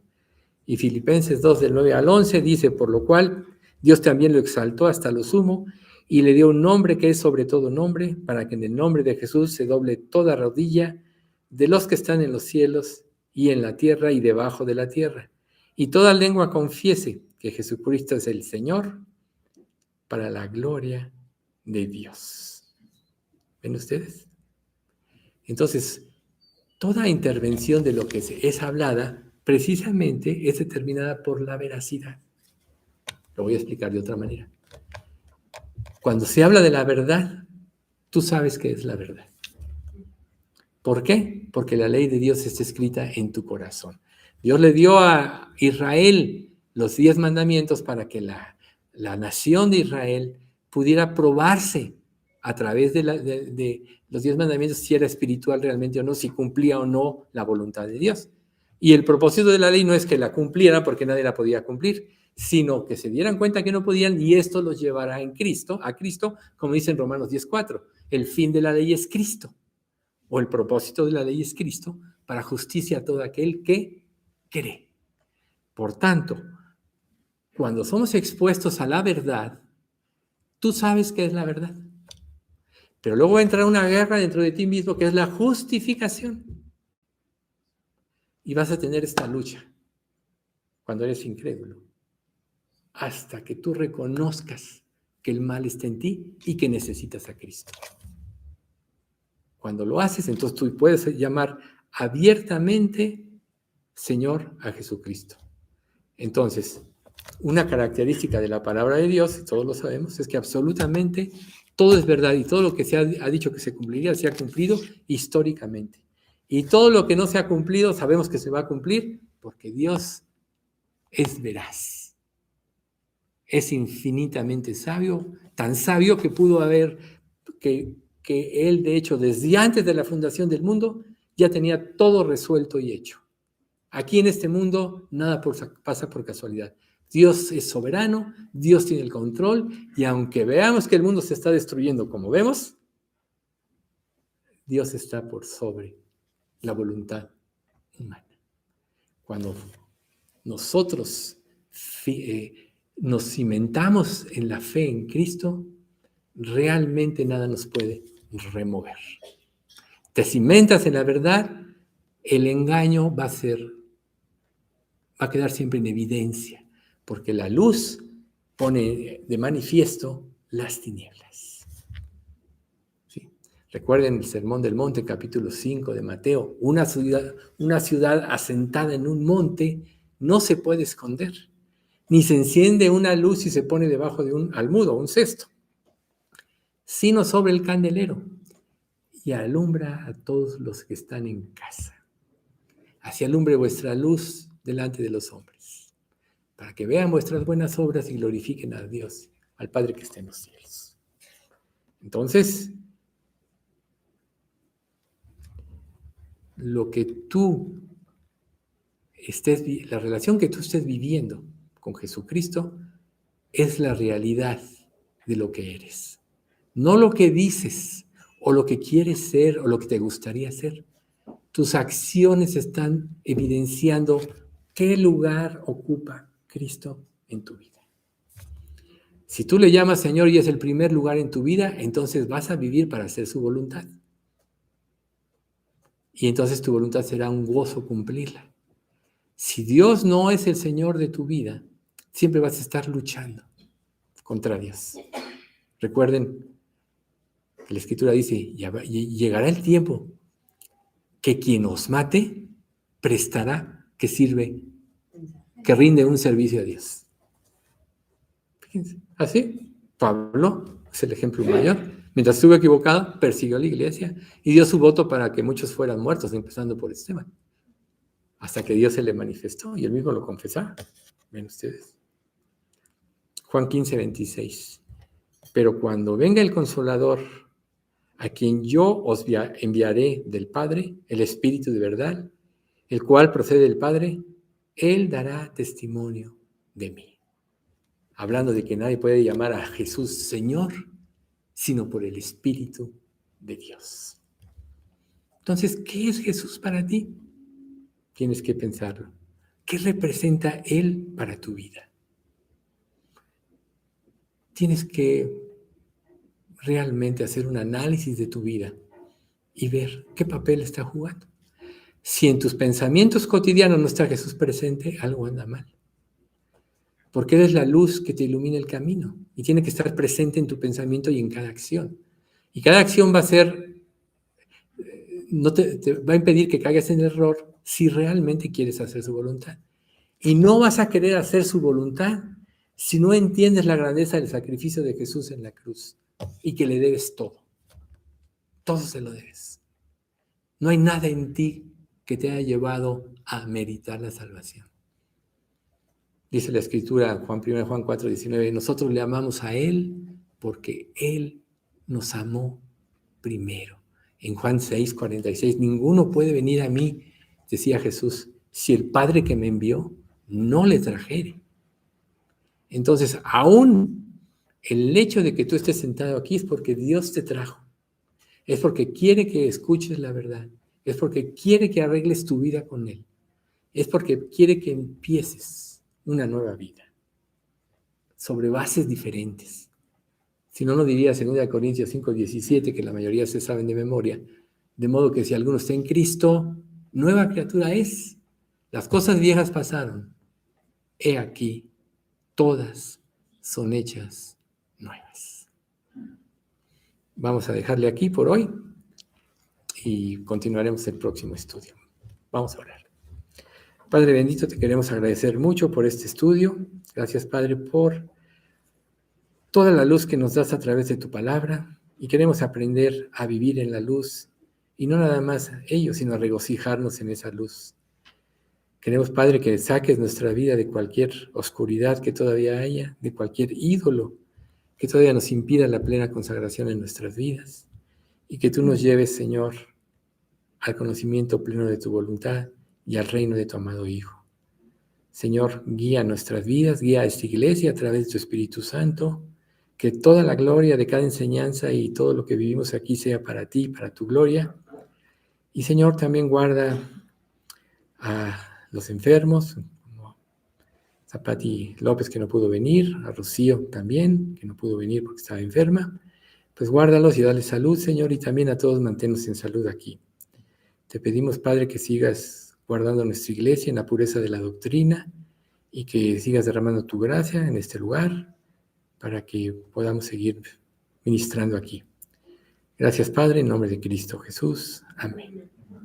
Y Filipenses 2:9-11 dice, por lo cual Dios también lo exaltó hasta lo sumo y le dio un nombre que es sobre todo nombre, para que en el nombre de Jesús se doble toda rodilla de los que están en los cielos y en la tierra y debajo de la tierra, y toda lengua confiese que Jesucristo es el Señor, para la gloria de Dios. ¿Ven ustedes? Entonces, toda intervención de lo que es hablada precisamente es determinada por la veracidad. Lo voy a explicar de otra manera. Cuando se habla de la verdad, tú sabes qué es la verdad. ¿Por qué? Porque la ley de Dios está escrita en tu corazón. Dios le dio a Israel los 10 mandamientos para que la nación de Israel pudiera probarse a través de los 10 mandamientos si era espiritual realmente o no, si cumplía o no la voluntad de Dios. Y el propósito de la ley no es que la cumpliera porque nadie la podía cumplir, sino que se dieran cuenta que no podían y esto los llevará a Cristo, como dice en Romanos 10:4. El fin de la ley es Cristo, o el propósito de la ley es Cristo, para justicia a todo aquel que cree. Por tanto, cuando somos expuestos a la verdad, tú sabes qué es la verdad. Pero luego va a entrar una guerra dentro de ti mismo que es la justificación. Y vas a tener esta lucha cuando eres incrédulo. hasta que tú reconozcas que el mal está en ti y que necesitas a Cristo. Cuando lo haces, entonces tú puedes llamar abiertamente Señor a Jesucristo. Entonces, una característica de la palabra de Dios, y todos lo sabemos, es que absolutamente todo es verdad y todo lo que se ha dicho que se cumpliría se ha cumplido históricamente. Y todo lo que no se ha cumplido sabemos que se va a cumplir porque Dios es veraz. Es infinitamente sabio, tan sabio que pudo haber, que Él de hecho desde antes de la fundación del mundo ya tenía todo resuelto y hecho. Aquí en este mundo nada pasa por casualidad. Dios es soberano, Dios tiene el control, y aunque veamos que el mundo se está destruyendo como vemos, Dios está por sobre la voluntad humana. Cuando nosotros nos cimentamos en la fe en Cristo, realmente nada nos puede remover. Te cimentas en la verdad, el engaño va a quedar siempre en evidencia, porque la luz pone de manifiesto las tinieblas. ¿Sí? Recuerden el Sermón del Monte, capítulo 5 de Mateo. Una ciudad asentada en un monte no se puede esconder, ni se enciende una luz y se pone debajo de un almudo, un cesto, sino sobre el candelero, y alumbra a todos los que están en casa. Así alumbre vuestra luz delante de los hombres, para que vean vuestras buenas obras y glorifiquen a Dios, al Padre que está en los cielos. Entonces, la relación que tú estés viviendo con Jesucristo es la realidad de lo que eres. No lo que dices, o lo que quieres ser, o lo que te gustaría ser. Tus acciones están evidenciando qué lugar ocupa Cristo en tu vida. Si tú le llamas Señor y es el primer lugar en tu vida, entonces vas a vivir para hacer su voluntad. Y entonces tu voluntad será un gozo cumplirla. Si Dios no es el Señor de tu vida, siempre vas a estar luchando contra Dios. Recuerden que la Escritura dice, llegará el tiempo que quien os mate prestará que rinde un servicio a Dios. Fíjense, así, Pablo es el ejemplo mayor. Mientras estuvo equivocado, persiguió a la iglesia y dio su voto para que muchos fueran muertos, empezando por Esteban. Hasta que Dios se le manifestó y él mismo lo confesaba. Ven ustedes. Juan 15, 26. Pero cuando venga el Consolador, a quien yo os enviaré del Padre, el Espíritu de verdad, el cual procede del Padre, Él dará testimonio de mí. Hablando de que nadie puede llamar a Jesús Señor, sino por el Espíritu de Dios. Entonces, ¿qué es Jesús para ti? Tienes que pensarlo. ¿Qué representa Él para tu vida? Tienes que realmente hacer un análisis de tu vida y ver qué papel está jugando. Si en tus pensamientos cotidianos no está Jesús presente, algo anda mal. Porque eres la luz que te ilumina el camino y tiene que estar presente en tu pensamiento y en cada acción. Y cada acción va a ser, no te va a impedir que caigas en error si realmente quieres hacer su voluntad. Y no vas a querer hacer su voluntad si no entiendes la grandeza del sacrificio de Jesús en la cruz y que le debes todo. Todo se lo debes. No hay nada en ti que te haya llevado a meritar la salvación. Dice la Escritura, 1 Juan 4, 19, nosotros le amamos a Él porque Él nos amó primero. En Juan 6, 46, ninguno puede venir a mí, decía Jesús, si el Padre que me envió no le trajere. Entonces, aún el hecho de que tú estés sentado aquí es porque Dios te trajo. Es porque quiere que escuches la verdad. Es porque quiere que arregles tu vida con Él. Es porque quiere que empieces una nueva vida sobre bases diferentes. Si no, no diría 2 Corintios 5, 17, que la mayoría se saben de memoria, de modo que si alguno está en Cristo, nueva criatura es. Las cosas viejas pasaron. He aquí, todas son hechas nuevas. Vamos a dejarle aquí por hoy y continuaremos el próximo estudio. Vamos a orar. Padre bendito, te queremos agradecer mucho por este estudio. Gracias, Padre, por toda la luz que nos das a través de tu palabra, y queremos aprender a vivir en la luz, y no nada más ello, sino a regocijarnos en esa luz. Queremos, Padre, que saques nuestra vida de cualquier oscuridad que todavía haya, de cualquier ídolo que todavía nos impida la plena consagración en nuestras vidas, y que tú nos lleves, Señor, al conocimiento pleno de tu voluntad y al reino de tu amado Hijo. Señor, guía nuestras vidas, guía a esta iglesia a través de tu Espíritu Santo, que toda la gloria de cada enseñanza y todo lo que vivimos aquí sea para ti, para tu gloria. Y Señor, también guarda a los enfermos, como Zapati López, que no pudo venir, a Rocío también, que no pudo venir porque estaba enferma. Pues guárdalos y dale salud, Señor, y también a todos manténnos en salud aquí. Te pedimos, Padre, que sigas guardando nuestra iglesia en la pureza de la doctrina y que sigas derramando tu gracia en este lugar para que podamos seguir ministrando aquí. Gracias, Padre, en nombre de Cristo Jesús. Amén.